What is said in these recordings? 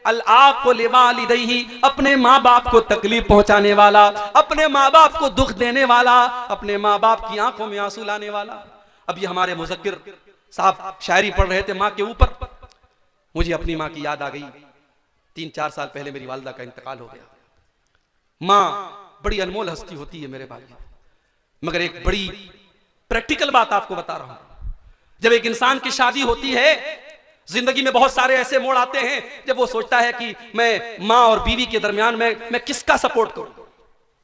अल आक़ु लिवालिदैहि, अपने माँ बाप को तकलीफ पहुंचाने वाला, अपने माँ बाप को दुख देने वाला, अपने माँ बाप की आंखों में आंसू लाने वाला। अब ये हमारे मुज़क्किर साहब शायरी पढ़ रहे थे माँ के ऊपर, मुझे अपनी माँ की याद आ गई। 3-4 साल पहले मेरी वालिदा का इंतकाल हो गया। माँ बड़ी अनमोल हस्ती होती है मेरे भाई, मगर एक बड़ी प्रैक्टिकल बात आपको बता रहा हूं। जब एक इंसान की शादी होती है, जिंदगी में बहुत सारे ऐसे मोड़ आते हैं जब वो सोचता है कि मैं माँ और बीवी के दरमियान मैं किसका सपोर्ट करूं।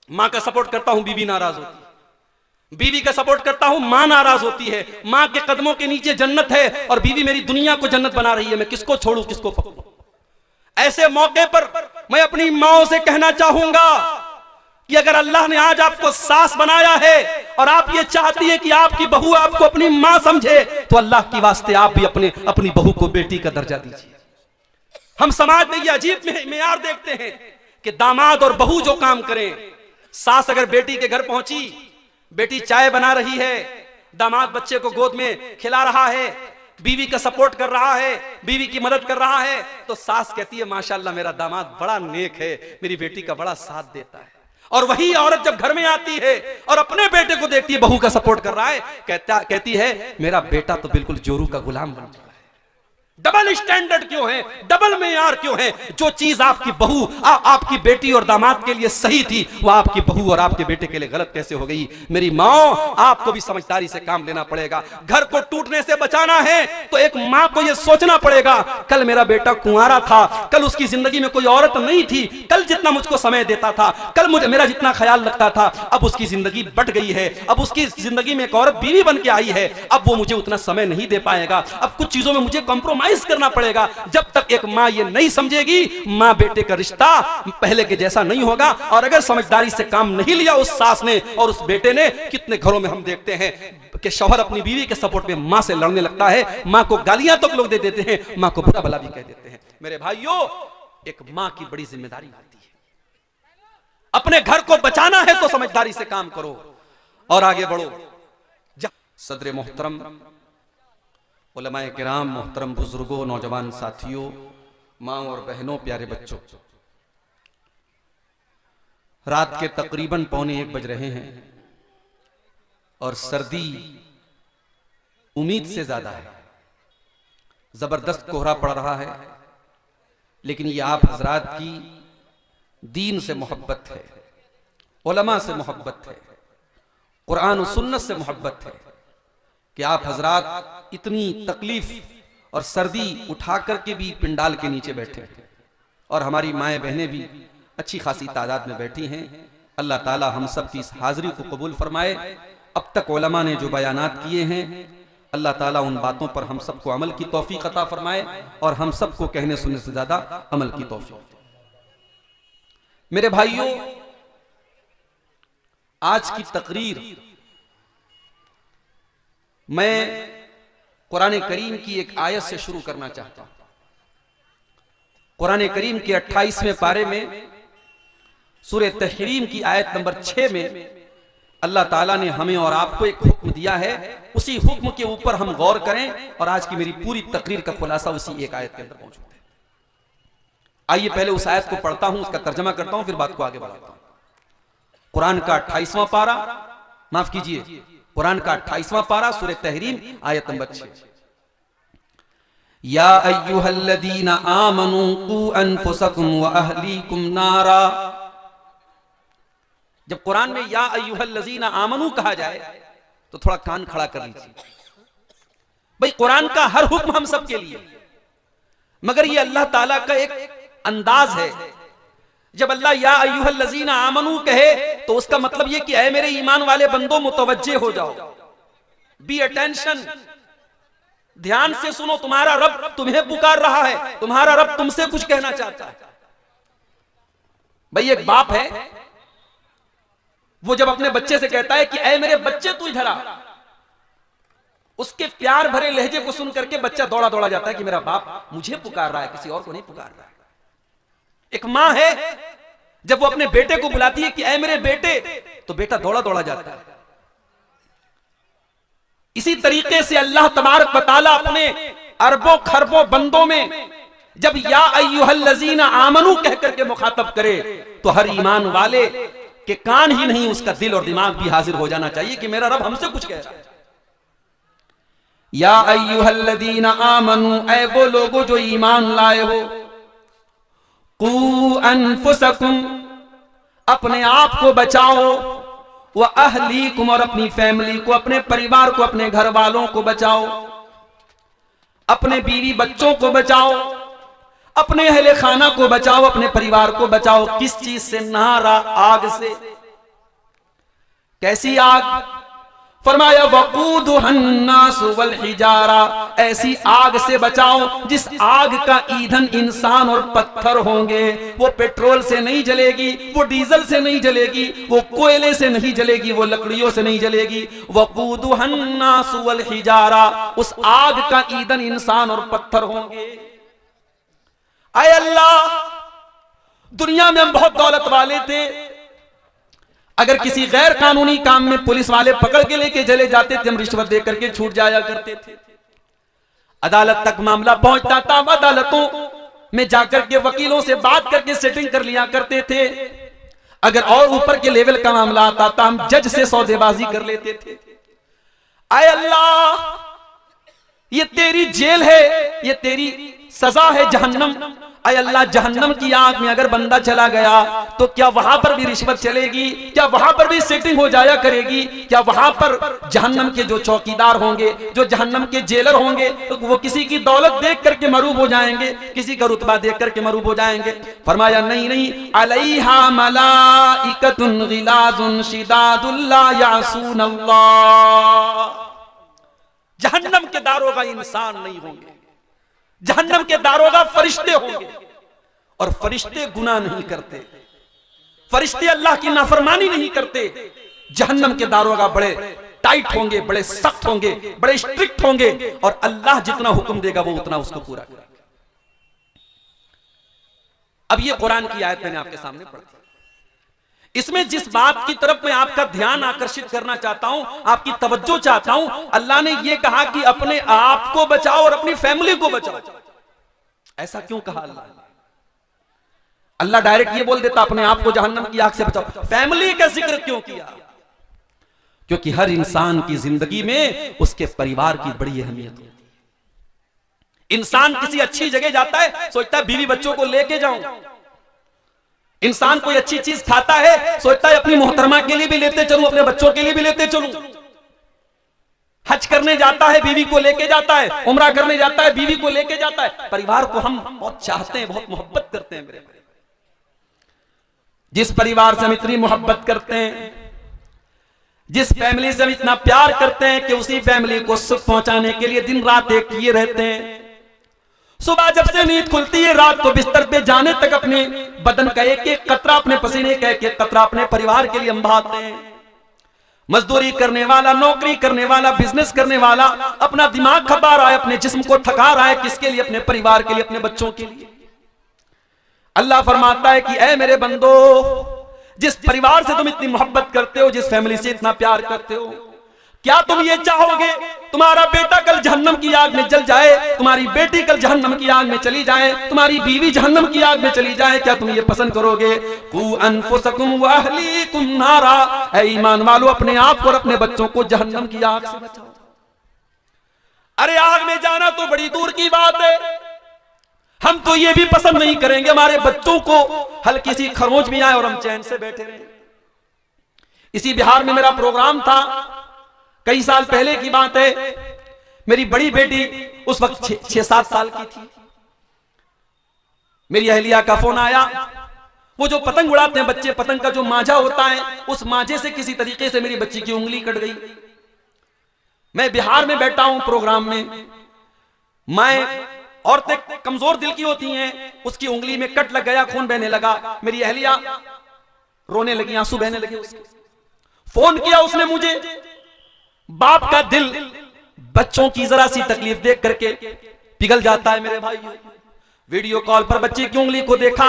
माँ का सपोर्ट करता हूं, बीवी नाराज होती है। बीवी का सपोर्ट करता हूं, माँ नाराज होती है। माँ के कदमों के नीचे जन्नत है और बीवी मेरी दुनिया को जन्नत बना रही है, मैं किसको छोड़ूं, किसको पकड़ूं। ऐसे मौके पर मैं अपनी माओ से कहना चाहूंगा कि अगर अल्लाह ने आज आपको सास बनाया है और आप ये चाहती है कि आपकी बहू आपको अपनी मां समझे, तो अल्लाह की वास्ते आप भी अपनी बहू को बेटी का दर्जा दीजिए। हम समाज में ये अजीब मेयार देखते हैं कि दामाद और बहू जो काम करें, सास अगर बेटी के घर पहुंची, बेटी चाय बना रही है, दामाद बच्चे को गोद में खिला रहा है, बीवी का सपोर्ट कर रहा है, बीवी की मदद कर रहा है, तो सास कहती है माशाल्लाह मेरा दामाद बड़ा नेक है, मेरी बेटी का बड़ा साथ देता है। और वही औरत जब घर में आती है और अपने बेटे को देखती है बहू का सपोर्ट कर रहा है, कहती है मेरा बेटा तो बिल्कुल जोरू का गुलाम बन गया है। डबल स्टैंडर्ड क्यों है, डबल मेयार क्यों है? जो चीज आपकी बहू आपकी बेटी और दामाद के लिए सही थी, वो आपकी बहू और आपके बेटे के लिए गलत कैसे हो गई? मेरी माँ, आपको भी समझदारी से काम लेना पड़ेगा। घर को टूटने से बचाना है तो एक माँ को यह सोचना पड़ेगा, कल मेरा बेटा कुंवारा था, कल उसकी जिंदगी में कोई औरत नहीं थी, कल जितना मुझको समय देता था, कल मुझे मेरा जितना ख्याल रखता था, अब उसकी जिंदगी बट गई है, अब उसकी जिंदगी में एक औरत बीवी बन के आई है, अब वो मुझे उतना समय नहीं दे पाएगा, अब कुछ चीजों में मुझे कॉम्प्रोमाइज करना पड़ेगा। जब तक एक मां ये नहीं समझेगी, मां बेटे का रिश्ता पहले के जैसा नहीं होगा। और अगर समझदारी से काम नहीं लिया उस सास ने और उस बेटे ने, कितने घरों में हम देखते हैं कि शौहर अपनी बीवी के सपोर्ट में मां से लड़ने लगता है, मां को गालियां तक लोग दे देते हैं, मां को बुरा भला भी कह देते हैं। मेरे भाइयों, एक मां की बड़ी जिम्मेदारी होती है, अपने घर को बचाना है तो समझदारी से काम करो और आगे बढ़ो। सदर मोहतरम, उलमाए किराम, मोहतरम बुजुर्गों, नौजवान साथियों, माँ और बहनों, प्यारे बच्चों, रात के तकरीबन 1:15 बज रहे हैं और सर्दी उम्मीद से ज्यादा है। जबरदस्त कोहरा पड़ रहा है, लेकिन ये आप हजरात की दीन से मोहब्बत है, उलमा से मोहब्बत है, कुरान और सुन्नत से मोहब्बत है कि आप हजरात इतनी तकलीफ और सर्दी उठा करके भी पिंडाल के नीचे बैठे हैं और हमारी माएँ बहनें भी अच्छी खासी तादाद में बैठी हैं। अल्लाह ताला हम सब की इस हाजिरी को कबूल फरमाए। अब तक उलमा ने जो बयानात किए हैं, अल्लाह ताला उन बातों पर हम सबको अमल की तौफीक अता फरमाए और हम सबको कहने सुनने से ज्यादा अमल की तौफीक। मेरे भाइयों, आज की तकरीर मैं कुरान करीम की एक आयत से शुरू करना चाहता हूं। कुरान करीम के 28वें पारे में सूरह तहरीम की आयत नंबर 6 में अल्लाह ताला ने हमें और आपको एक हुक्म दिया है। उसी हुक्म के ऊपर हम गौर करें और आज की मेरी पूरी तकरीर का खुलासा उसी एक आयत के अंदर मौजूद है। आइए पहले उस आयत को पढ़ता हूं, उसका तर्जमा करता हूं, फिर बात को आगे बढ़ाता हूं। कुरान का 28वां पारा, माफ कीजिए, कुरान का 28वां पारा, सूरह तहरीम, आयत नंबर 6। या अय्युहल्लज़ीना आमनू कू अनफुसकुम व अहलीकुम नारा। जब कुरान में या अय्युहल्लज़ीना आमनू कहा जाए तो थोड़ा कान खड़ा कर लीजिए। भाई, कुरान का हर हुक्म हम सब के लिए, मगर ये अल्लाह ताला का एक अंदाज है। जब अल्लाह या अय्युहल्लज़ीना आमनू कहे तो उसका मतलब ये कि ऐ मेरे ईमान वाले बंदों, मुतवज्जे हो जाओ, बी अटेंशन, ध्यान से सुनो, तुम्हारा रब तुम्हें पुकार रहा है, तुम्हारा रब तुमसे कुछ कहना चाहता है। भाई, एक बाप है, वो जब अपने बच्चे से कहता है कि ऐ मेरे बच्चे तू इधर आ, उसके प्यार भरे लहजे को सुन करके बच्चा दौड़ा दौड़ा जाता है कि मेरा बाप मुझे पुकार रहा है, किसी और को नहीं पुकार रहा है। एक मां है, जब वो अपने बेटे को बुलाती है कि ऐ मेरे बेटे, तो बेटा दौड़ा दौड़ा जाता है। इसी तरीके से अल्लाह तबारक व तआला अपने अरबों खरबों बंदों में जब या अय्युहल्लज़ीना आमनू कह करके मुखातब करे तो हर ईमान वाले के कान ही नहीं, उसका दिल और दिमाग भी हाजिर हो जाना चाहिए कि मेरा रब हमसे कुछ कह रहा है। या अय्युहल्लज़ीना आमनू, ऐ वो लोगो जो ईमान लाए हो, कू अनफुसकुम, अपने आप को बचाओ, व अहलीकुम, और अपनी फैमिली को, अपने परिवार को, अपने घर वालों को बचाओ, अपने बीवी बच्चों को बचाओ, अपने अहले खाना को बचाओ, अपने परिवार को बचाओ। किस चीज से? नारा, आग से। कैसी आग? फरमाया वक़ूदुहन्नासु वल हिजारा, ऐसी आग से बचाओ जिस आग का ईंधन इंसान और पत्थर होंगे। वो पेट्रोल से नहीं जलेगी, वो डीजल से नहीं जलेगी, वो कोयले से नहीं जलेगी, वो लकड़ियों से नहीं जलेगी। वक़ूदुहन्नासु वल हिजारा, उस आग का ईंधन इंसान और पत्थर होंगे। आए अल्लाह, दुनिया में हम बहुत दौलत वाले थे, अगर किसी गैर कानूनी काम में पुलिस वाले पकड़ के लेके चले जाते थे, हम रिश्वत दे करके छूट जाया करते थे। अदालत तक मामला पहुंचता था, अदालतों में जाकर के वकीलों से बात करके सेटिंग कर लिया करते थे। अगर और ऊपर के लेवल का मामला आता था, हम जज से सौदेबाजी कर लेते थे। आए अल्लाह, ये तेरी जेल है, ये तेरी सजा है, जहन्नम। आए अल्लाह, जहन्नम की आग में अगर बंदा चला गया तो क्या वहां पर भी रिश्वत चलेगी? क्या वहां पर भी सेटिंग हो जाया करेगी? क्या वहां पर जहन्नम के जो चौकीदार होंगे, जो जहन्नम के जेलर होंगे, तो वो किसी की दौलत देख करके मरूब हो जाएंगे, किसी का रुतबा देख करके मरूब हो जाएंगे? फरमाया नहीं नहीं, अलैहा मलाइकतुन गिलाजुन शिदादुन ला यासूनल्लाह। जहन्नम के दारोगा इंसान नहीं होंगे, जहन्नम के दारोगा फरिश्ते होंगे, और फरिश्ते गुनाह नहीं करते, फरिश्ते अल्लाह की नाफरमानी नहीं करते। जहन्नम के दारोगा बड़े टाइट होंगे, बड़े सख्त होंगे, बड़े स्ट्रिक्ट होंगे, और अल्लाह जितना हुक्म देगा वो उतना उसको पूरा करेगा। अब ये कुरान की आयत मैंने आपके सामने पढ़ी। इसमें जिस बात की तरफ मैं आपका ध्यान आकर्षित करना चाहता हूं, आपकी तवज्जो चाहता हूं, अल्लाह ने यह कहा कि अपने आप को बचाओ और अपनी फैमिली को बचाओ। ऐसा क्यों कहा अल्लाह? अल्लाह डायरेक्ट ये बोल देता अपने आप को जहन्नम की आग से बचाओ, फैमिली का जिक्र क्यों किया? क्योंकि हर इंसान की जिंदगी में उसके परिवार की बड़ी अहमियत होती है। इंसान किसी अच्छी जगह जाता है, सोचता है बीवी बच्चों को लेके जाऊं। इंसान कोई अच्छी चीज खाता है, सोचता है अपनी मोहतरमा के लिए भी लेते चलूं, अपने बच्चों के लिए भी लेते चलूं। हज करने जाता है, बीवी को लेके जाता है, उम्रा करने जाता है, बीवी को लेके जाता है। परिवार को हम बहुत चाहते हैं, बहुत मोहब्बत करते हैं। मेरे भाई, जिस परिवार से हम इतनी मोहब्बत करते हैं, जिस फैमिली से हम इतना प्यार करते हैं कि उसी फैमिली को सुख पहुंचाने के लिए दिन रात एक किए रहते हैं। सुबह जब से नींद खुलती है, रात को बिस्तर पे जाने तक अपने बदन का एक एक कतरा, अपने पसीने का एक एक कतरा अपने परिवार के लिए हम बहाते हैं। मजदूरी करने वाला, नौकरी करने वाला, बिजनेस करने वाला अपना दिमाग खपा रहा है, अपने जिस्म को थका रहा है, किसके लिए? अपने परिवार के लिए, अपने बच्चों के लिए। अल्लाह फरमाता है कि ऐ मेरे बंदो, जिस परिवार से तुम इतनी मोहब्बत करते हो, जिस फैमिली से इतना प्यार करते हो, क्या तुम ये चाहोगे तुम्हारा बेटा कल जहन्नम की आग में जल जाए, तुम्हारी बेटी कल जहन्नम की आग में चली जाए, तुम्हारी बीवी जहन्नम की आग में चली जाए? क्या तुम ये पसंद करोगे? कू अनफुसकुम व अहलीकुम नारा, ऐ ईमान वालों, अपने आप को और अपने बच्चों को जहन्नम की आग से बचाओ। अरे आग में जाना तो बड़ी दूर की बात है, हम तो ये भी पसंद नहीं करेंगे हमारे बच्चों को हल्की सी खरोंच भी आए और हम चैन से बैठे रहे। इसी बिहार में मेरा प्रोग्राम था, कई साल पहले की बात है। मेरी बड़ी बेटी उस वक्त 6-7 साल की थी। मेरी अहलिया का फोन आया। वो जो पतंग उड़ाते हैं बच्चे, पतंग का जो मांझा होता है, उस मांझे से किसी तरीके से मेरी बच्ची की उंगली कट गई। मैं बिहार में बैठा हूं प्रोग्राम में। मैं औरतें कमजोर दिल की होती हैं, उसकी उंगली में कट लग गया, खून बहने लगा। मेरी अहलिया रोने लगी, आंसू बहने लगे उसके। फोन किया उसने मुझे। बाप का दिल बच्चों की जरा सी तकलीफ देख करके पिघल जाता है मेरे भाई। वीडियो कॉल पर बच्चे की उंगली को देखा,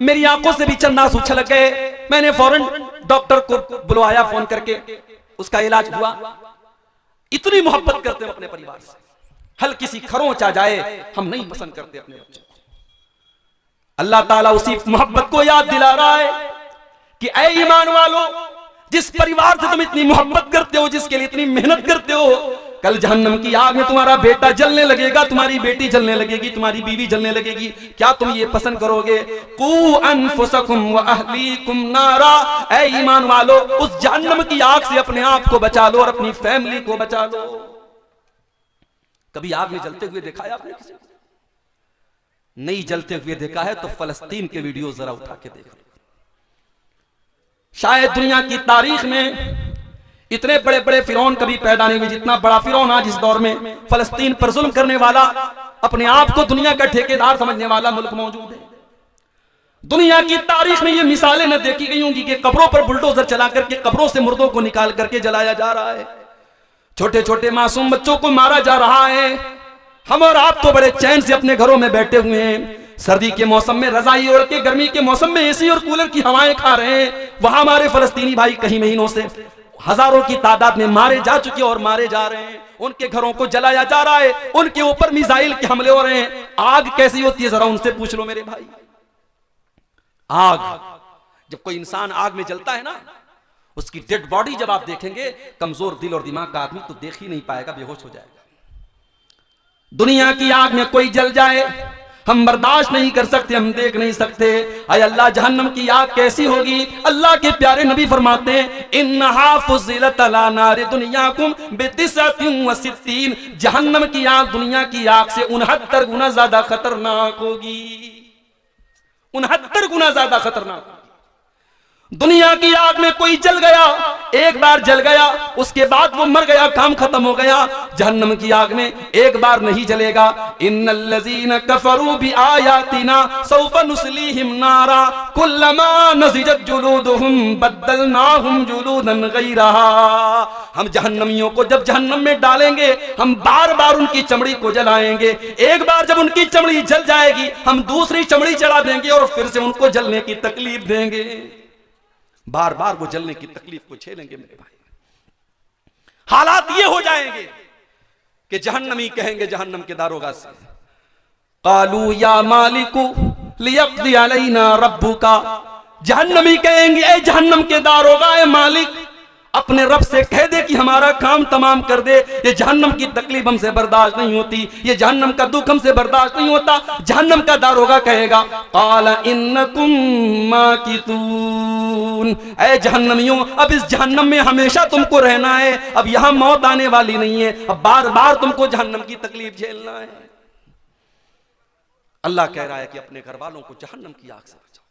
मेरी आंखों से भी चंद आंसू छलक गए। मैंने फौरन डॉक्टर को बुलवाया फोन करके, उसका इलाज हुआ। इतनी मोहब्बत करते हैं अपने परिवार से, हल्की सी खरोंच आ जाए हम नहीं पसंद करते अपने बच्चों को। अल्लाह ताला उसी मोहब्बत को याद दिला रहा है कि ऐ ईमान वालों, जिस परिवार से तुम इतनी मोहब्बत करते हो, जिसके लिए इतनी मेहनत करते हो, कल जहन्नम की आग में तुम्हारा बेटा जलने लगेगा, तुम्हारी बेटी जलने लगेगी, तुम्हारी बीवी जलने लगेगी। क्या तुम ये पसंद करोगे? कू अनफुसकुम व अहलीकुम नारा, ऐ ईमान वालों, उस जहन्नम की आग से अपने आप को बचा लो और अपनी फैमिली को बचा लो। कभी आग में जलते हुए देखा है आपने किसी को? नहीं जलते हुए देखा है तो फलस्तीन के वीडियो जरा उठा के देख लो। शायद दुनिया की तारीख में इतने बड़े बड़े फिरौन कभी पैदा नहीं हुए जितना बड़ा फिरौन आज इस दौर में फलस्तीन पर जुल्म करने वाला, अपने आप को दुनिया का ठेकेदार समझने वाला मुल्क मौजूद है। दुनिया की तारीख में ये मिसालें न देखी गई होंगी कि कब्रों पर बुलडोजर चला करके कब्रों से मुर्दों को निकाल करके जलाया जा रहा है, छोटे छोटे मासूम बच्चों को मारा जा रहा है। हम और आप तो बड़े चैन से अपने घरों में बैठे हुए हैं, सर्दी के मौसम में रजाई ओढ़ के, गर्मी के मौसम में एसी और कूलर की हवाएं खा रहे हैं। वहां हमारे फलस्तीनी भाई कई महीनों से हजारों की तादाद में मारे जा चुके और मारे जा रहे हैं, उनके घरों को जलाया जा रहा है, उनके ऊपर मिसाइल के हमले हो रहे हैं। आग कैसी होती है जरा उनसे पूछ लो मेरे भाई। आग, जब कोई इंसान आग में जलता है ना, उसकी डेड बॉडी जब आप देखेंगे, कमजोर दिल और दिमाग का आदमी तो देख ही नहीं पाएगा, बेहोश हो जाएगा। दुनिया की आग में कोई जल जाए हम बर्दाश्त नहीं कर सकते, हम देख नहीं सकते। अय अल्लाह, जहन्नम की आग कैसी होगी? अल्लाह के प्यारे नबी फरमाते हैं, इन्नहा फुज़िलत अला नारि दुनियाकुम बितिसअतिन व सित्तीन, जहन्नम की आग दुनिया की आग से 69 गुना ज्यादा खतरनाक होगी। 69 गुना ज्यादा खतरनाक। दुनिया की आग में कोई जल गया, एक बार जल गया, उसके बाद वो मर गया, काम खत्म हो गया। जहन्नम की आग में एक बार नहीं जलेगा। इन्नल्लज़ीना कफरू बिआयातिना सौफ नुस्लीहिम नारा कुल्लमा नज़िजत जुलूदुहुम बद्दलनाहुम जुलूदन गैरहा। हम जहन्नमियों को जब जहन्नम में डालेंगे, हम बार बार उनकी चमड़ी को जलाएंगे। एक बार जब उनकी चमड़ी जल जाएगी, हम दूसरी चमड़ी चढ़ा देंगे और फिर से उनको जलने की तकलीफ देंगे। बार बार वो जलने की तकलीफ को झेलेंगे मेरे भाई। हालात ये हो जाएंगे कि जहन्नमी कहेंगे जहन्नम के दारोगा से, कालू या मालिकू लियक़्दी अलैना रब्बुका, जहन्नमी कहेंगे ए जहन्नम के दारोगा, ए मालिक, अपने रब से कह दे कि हमारा काम तमाम कर दे। ये जहन्नम की तकलीफ हमसे बर्दाश्त नहीं होती, ये जहन्नम का दुख हमसे बर्दाश्त नहीं होता। जहन्नम का दारोगा कहेगा, क़ाल इन्नकुम माकितून, ऐ जहन्नमियों, अब इस जहन्नम में हमेशा तुमको रहना है, अब यहां मौत आने वाली नहीं है, अब बार बार तुमको जहन्नम की तकलीफ झेलना है। अल्लाह कह रहा है कि अपने घर वालों को जहन्नम की आग से बचाओ।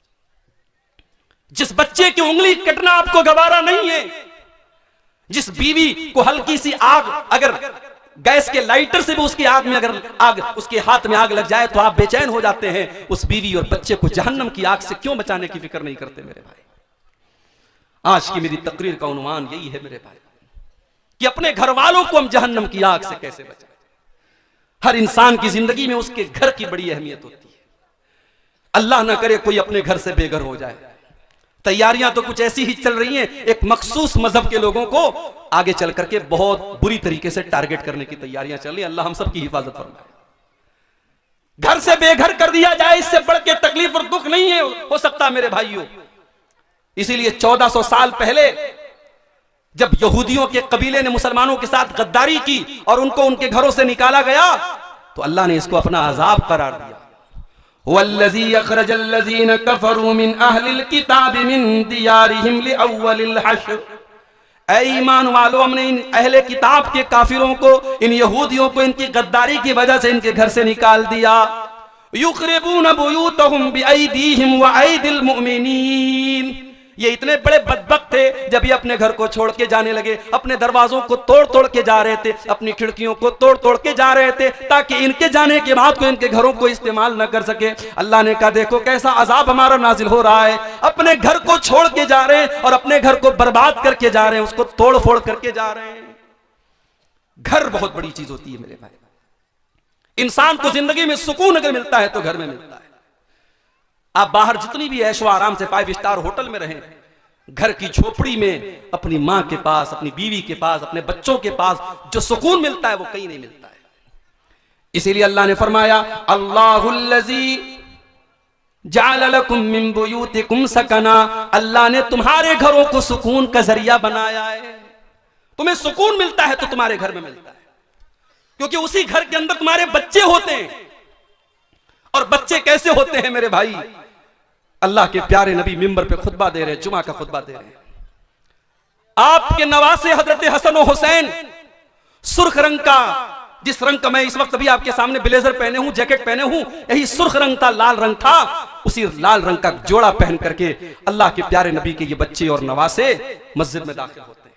जिस बच्चे की उंगली कटना आपको गवारा नहीं है, जिस बीवी को हल्की सी आग, अगर गैस के लाइटर से भी उसकी आग में अगर आग, उसके हाथ में आग लग जाए तो आप बेचैन हो जाते हैं, उस बीवी और बच्चे को जहन्नम की आग से क्यों बचाने की फिक्र नहीं करते मेरे भाई। आज की मेरी तकरीर का उन्वान यही है मेरे भाई कि अपने घर वालों को हम जहन्नम की आग से कैसे बचाएं। हर इंसान की जिंदगी में उसके घर की बड़ी अहमियत होती है। अल्लाह ना करे कोई अपने घर से बेघर हो जाए। तैयारियां तो कुछ ऐसी ही चल रही हैं, एक मखसूस मजहब के लोगों को आगे चल करके बहुत बुरी तरीके से टारगेट करने की तैयारियां चल रही हैं। अल्लाह हम सब की हिफाजत फरमाए। घर से बेघर कर दिया जाए, इससे बढ़ के तकलीफ और दुख नहीं है हो सकता मेरे भाइयों। इसीलिए 1400 साल पहले जब यहूदियों के कबीले ने मुसलमानों के साथ गद्दारी की और उनको उनके घरों से निकाला गया, तो अल्लाह ने इसको अपना अजाब करार दिया। वल्लज़ी अखरजल्लज़ीन कफ़रू मिन अहलिल किताबि मिन दियारिहिम लिअव्वलिल हश्र, ऐ ईमान वालों, हमने इन अहले किताब के काफिरों को, इन यहूदियों को इनकी गद्दारी की वजह से इनके घर से निकाल दिया। युखरिबून बुयूतहुम बिअयदीहिम व अयदिल मुमिनीन, ये इतने बड़े बदबख्त थे, जब ये अपने घर को छोड़ के जाने लगे, अपने दरवाजों को तोड़ तोड़ के जा रहे थे, अपनी खिड़कियों को तोड़ तोड़ के जा रहे थे, ताकि इनके जाने के बाद कोई इनके घरों को इस्तेमाल न कर सके। अल्लाह ने कहा देखो कैसा अजाब हमारा नाजिल हो रहा है। अपने घर को छोड़ के जा रहे हैं और अपने घर को बर्बाद करके जा रहे हैं, उसको तोड़ फोड़ करके जा रहे हैं। घर बहुत बड़ी चीज होती है मेरे भाई। इंसान को जिंदगी में सुकून अगर मिलता है तो घर में मिलता है। आप बाहर जितनी भी ऐशो आराम से 5 स्टार होटल में रहें, घर की झोपड़ी में अपनी मां के पास, अपनी बीवी के पास, अपने बच्चों के पास जो सुकून मिलता है वो कहीं नहीं मिलता है। इसीलिए अल्लाह ने फरमाया, अल्लाहुल्लज़ी जअल लकुम मिन बुयूतिकुम सकना, अल्लाह ने तुम्हारे घरों को सुकून का जरिया बनाया है। तुम्हें सुकून मिलता है तो तुम्हारे घर में मिलता है, क्योंकि उसी घर के अंदर तुम्हारे बच्चे होते हैं। और बच्चे कैसे होते हैं मेरे भाई? अल्लाह के प्यारे नबी मिंबर पे खुतबा दे रहे, जुमा का खुतबा दे रहे हैं। आपके नवासे हजरत हसन और हुसैन सुर्ख रंग का, जिस रंग का मैं इस वक्त अभी आपके सामने ब्लेजर पहने हूं, जैकेट पहने हूं, यही सुर्ख रंग था, लाल रंग था। उसी लाल रंग का जोड़ा पहन करके अल्लाह के प्यारे नबी के ये बच्चे और नवासे मस्जिद में दाखिल होते हैं।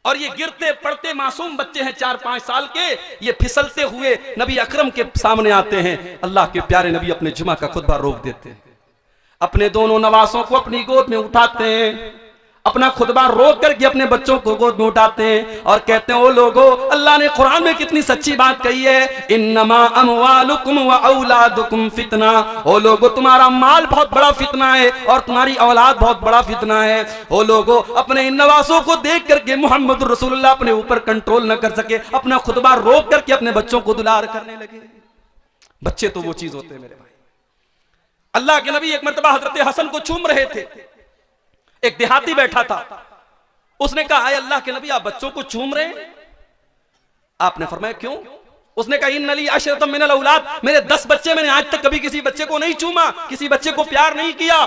और ये गिरते पड़ते मासूम बच्चे हैं, 4-5 साल के, ये फिसलते हुए नबी अकरम के सामने आते हैं। अल्लाह के प्यारे नबी अपने जुमा का खुतबा रोक देते हैं, अपने दोनों नवासों को अपनी गोद में उठाते हैं, अपना खुतबा रोक करके अपने बच्चों को गोद में उठाते हैं और कहते हैं, ओ लोगो, अल्लाह ने कुरान में कितनी सच्ची बात कही है, इन्नमा अमवालुकुम व औलादुकुम फितना। ओ लोगो, तुम्हारा माल बहुत बड़ा फितना है और तुम्हारी औलाद बहुत बड़ा फितना है। ओ लोगो, अपने इन नवासों को देख करके मोहम्मद रसूलुल्लाह अपने ऊपर कंट्रोल न कर सके, अपना खुतबा रोक करके अपने बच्चों को दुलार करने लगे। बच्चे तो वो चीज होते हैं मेरे भाई। अल्लाह के नबी एक मर्तबा हजरत हसन को चूम रहे थे, एक देहाती बैठा था, उसने कहा, अल्लाह के नबी आप बच्चों को चूम रहे हैं? आपने फरमाया क्यों? उसने कहा, इन्नली अशरतम मिनल औलाद, मेरे 10 बच्चे, मैंने आज तक कभी किसी बच्चे को नहीं चूमा, किसी बच्चे को प्यार नहीं किया।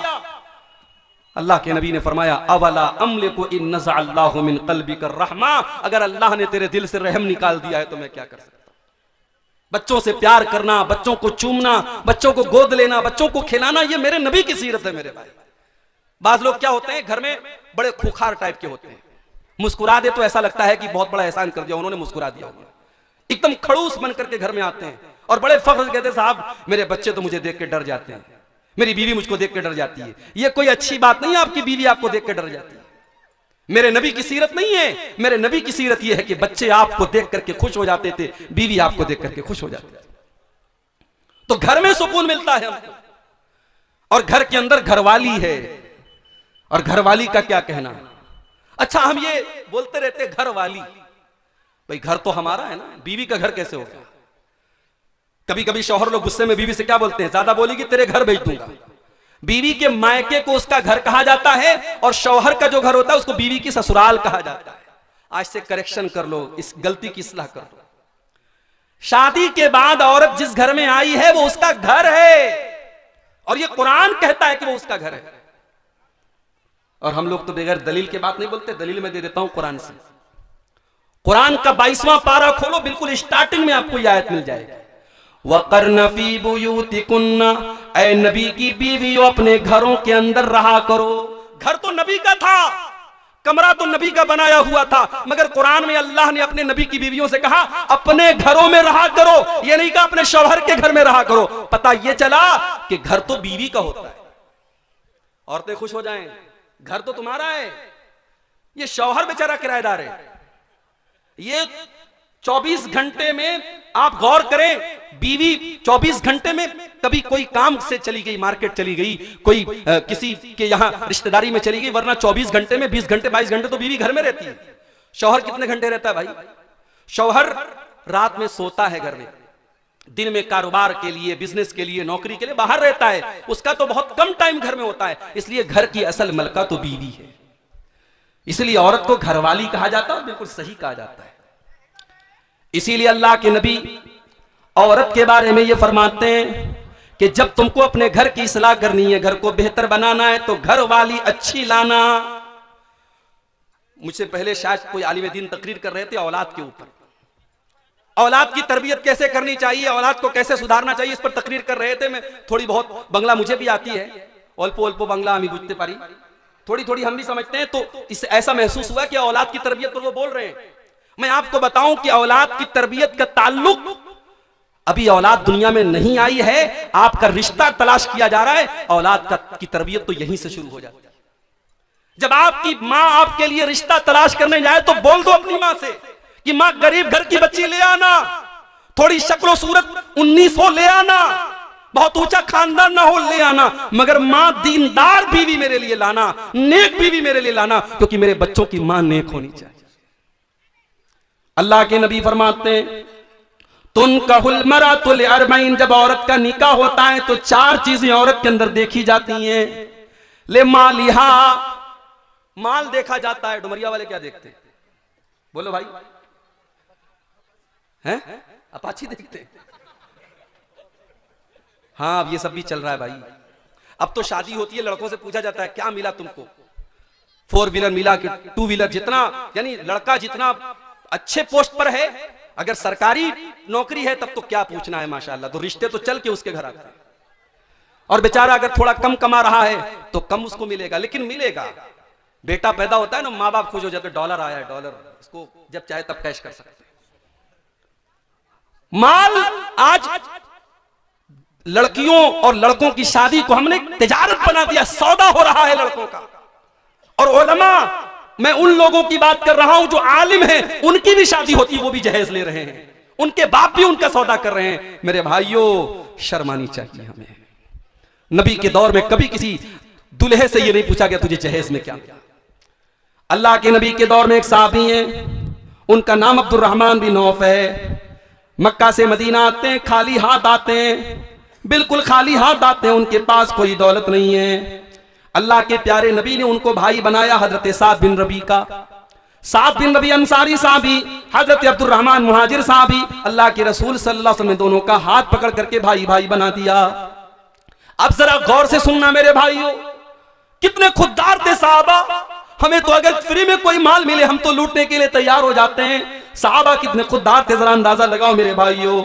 अल्लाह के नबी ने फरमाया, अवला अमलिकु इन नज़अल्लाहु मिन क़ल्बिका रहमा, अगर अल्लाह ने तेरे दिल से रहम निकाल दिया है तो मैं क्या कर सकता हूं? बच्चों से प्यार करना, बच्चों को चूमना, बच्चों को गोद लेना, बच्चों को खिलाना, ये मेरे नबी की सीरत है मेरे भाई। बाज लोग क्या होते हैं, घर में बड़े खुखार टाइप के होते हैं, मुस्कुरा दे तो ऐसा लगता है कि बहुत बड़ा एहसान कर दिया उन्होंने, मुस्कुरा दिया होगा। एकदम खड़ूस बन करके घर में आते हैं और बड़े फख्र से कहते हैं, साहब मेरे बच्चे तो मुझे देख के डर जाते हैं, मेरी बीवी मुझको देख के डर जाती है। ये कोई अच्छी बात नहीं है, आपकी बीवी आपको देख के डर जाती है। मेरे नबी की सीरत नहीं है। मेरे नबी की सीरत यह है कि बच्चे आपको देख करके खुश हो जाते थे, बीवी आपको देख करके खुश हो जाती थी। तो घर में सुकून मिलता है हमको, और घर के अंदर घरवाली है, और घरवाली का क्या कहना। अच्छा, हम ये बोलते रहते घरवाली, भाई घर तो हमारा है ना, बीवी का घर कैसे होगा? कभी कभी शौहर लोग गुस्से में बीवी से क्या बोलते हैं, ज्यादा बोलेगी तेरे घर भेज दूंगा। बीवी के मायके को उसका घर कहा जाता है, और शौहर का जो घर होता है उसको बीवी की ससुराल कहा जाता है। आज से करेक्शन कर लो, इस गलती की इस्लाह कर लो। शादी के बाद औरत जिस घर में आई है वो उसका घर है, और ये कुरान कहता है कि वो उसका घर है। और हम लोग तो बगैर दलील के बात नहीं बोलते। दलील मैं दे देता हूं कुरान से। कुरान का 22वां पारा खोलो, बिल्कुल स्टार्टिंग में आपको यह आयत मिल जाएगी, वक़र्न फी बुयूतिकुन्ना, ऐ नबी की बीवियों अपने घरों के अंदर रहा करो। घर तो नबी का था, कमरा तो नबी का बनाया हुआ था, मगर कुरान में अल्लाह ने अपने नबी की बीवियों से कहा अपने घरों में रहा करो। ये नहीं कहा अपने शौहर के घर में रहा करो। पता ये चला कि घर तो बीवी का होता है। औरतें खुश हो जाएं, घर तो तुम्हारा है, ये शौहर बेचारा किराएदार है। ये 24 घंटे में आप गौर करें, बीवी 24 घंटे में कभी कोई काम से चली गई, मार्केट चली गई, कोई किसी के यहां रिश्तेदारी में चली गई, वरना 24 घंटे में 20 घंटे 22 घंटे तो बीवी घर में रहती है। शौहर कितने घंटे रहता है भाई? शौहर रात में सोता है घर में, दिन में कारोबार के लिए, बिजनेस के लिए, नौकरी के लिए बाहर रहता है, उसका तो बहुत कम टाइम घर में होता है। इसलिए घर की असल मलका तो बीवी है, इसलिए औरत को घरवाली कहा जाता है, बिल्कुल सही कहा जाता है। इसीलिए अल्लाह के नबी औरत के बारे में ये फरमाते हैं कि जब तुमको अपने घर की इस्लाह करनी है, घर को बेहतर बनाना है, तो घर वाली अच्छी लाना। मुझसे पहले शायद कोई आलिम दीन तकरीर कर रहे थे औलाद के ऊपर, औलाद की तरबियत कैसे करनी चाहिए, औलाद को कैसे सुधारना चाहिए, इस पर तकरीर कर रहे थे। मैं थोड़ी बहुत बंगला मुझे भी आती है, अल्पो अल्पो बंगला हम बुझते पारी, थोड़ी थोड़ी हम भी समझते हैं। तो इससे ऐसा महसूस हुआ कि औलाद की तरबियत पर वो बोल रहे हैं। मैं आपको बताऊं कि औलाद की तरबियत का ताल्लुक, अभी औलाद दुनिया में नहीं आई है, आपका रिश्ता तलाश किया जा रहा है, औलाद की तरबियत तो यहीं से शुरू हो जाती है। जब आपकी माँ आपके लिए रिश्ता तलाश करने जाए तो बोल दो अपनी माँ से कि माँ गरीब घर की बच्ची ले आना, थोड़ी शक्लो सूरत 19 हो ले आना, बहुत ऊंचा खानदान ना हो ले आना, मगर माँ दीनदार बीवी मेरे लिए लाना, नेक बीवी मेरे लिए लाना, क्योंकि मेरे बच्चों की माँ नेक होनी चाहिए। अल्लाह के नबी फरमाते हैं तुनकहुल मरातुल अरबईन, जब औरत का निकाह होता है तो 4 चीजें औरत के अंदर देखी जाती हैं। ले मालिहा, माल देखा जाता है। डुमरिया वाले क्या देखते हैं? बोलो भाई, हैं? अपाची देखते हैं? हाँ, अब ये सब भी चल रहा है भाई। अब तो शादी होती है, लड़कों से पूछा जाता है क्या मिला तुमको, 4 व्हीलर मिला कि 2 व्हीलर, जितना यानी लड़का जितना अच्छे पोस्ट पर है, अगर सरकारी नौकरी है तब तो क्या पूछना है माशाल्लाह, तो रिश्ते तो चल के उसके घर आते हैं। और बेचारा अगर थोड़ा कम कमा रहा है तो कम उसको मिलेगा, लेकिन मिलेगा। बेटा पैदा होता है ना, माँ बाप खुश हो जाते, डॉलर आया है, डॉलर, इसको जब चाहे तब कैश कर सकते हैं। माल, आज लड़कियों और लड़कों की शादी को हमने तिजारत बना दिया, सौदा हो रहा है लड़कों का। और उलमा, मैं उन लोगों की बात कर रहा हूं जो आलिम हैं, उनकी भी शादी होती है, वो भी जहेज ले रहे हैं, उनके बाप भी उनका सौदा कर रहे हैं। मेरे भाइयों, शर्मानी चाहिए हमें। नबी के दौर में कभी किसी दुल्हे से ये नहीं पूछा गया तुझे जहेज में क्या मिला। अल्लाह के नबी के दौर में एक साहबी हैं, उनका नाम अब्दुर्रहमान बिन औफ है। मक्का से मदीना आते हैं, खाली हाथ आते हैं, बिल्कुल खाली हाथ आते हैं, उनके पास कोई दौलत नहीं है। अल्लाह के प्यारे नबी ने उनको भाई बनाया, हजरत साद बिन रबी का। साद बिन रबी अंसारी साहबी, हजरत अब्दुर्रहमान मुहाजिर साहबी, अल्लाह के रसूल सल्लल्लाहु अलैहि वसल्लम ने दोनों का हाथ पकड़ करके भाई भाई बना दिया। अब जरा गौर से सुनना मेरे भाइयों, कितने खुददार थे साहबा। हमें तो अगर फ्री में कोई माल मिले हम तो लूटने के लिए तैयार हो जाते हैं। साहबा कितने खुददार थे, जरा अंदाजा लगाओ मेरे भाइयों।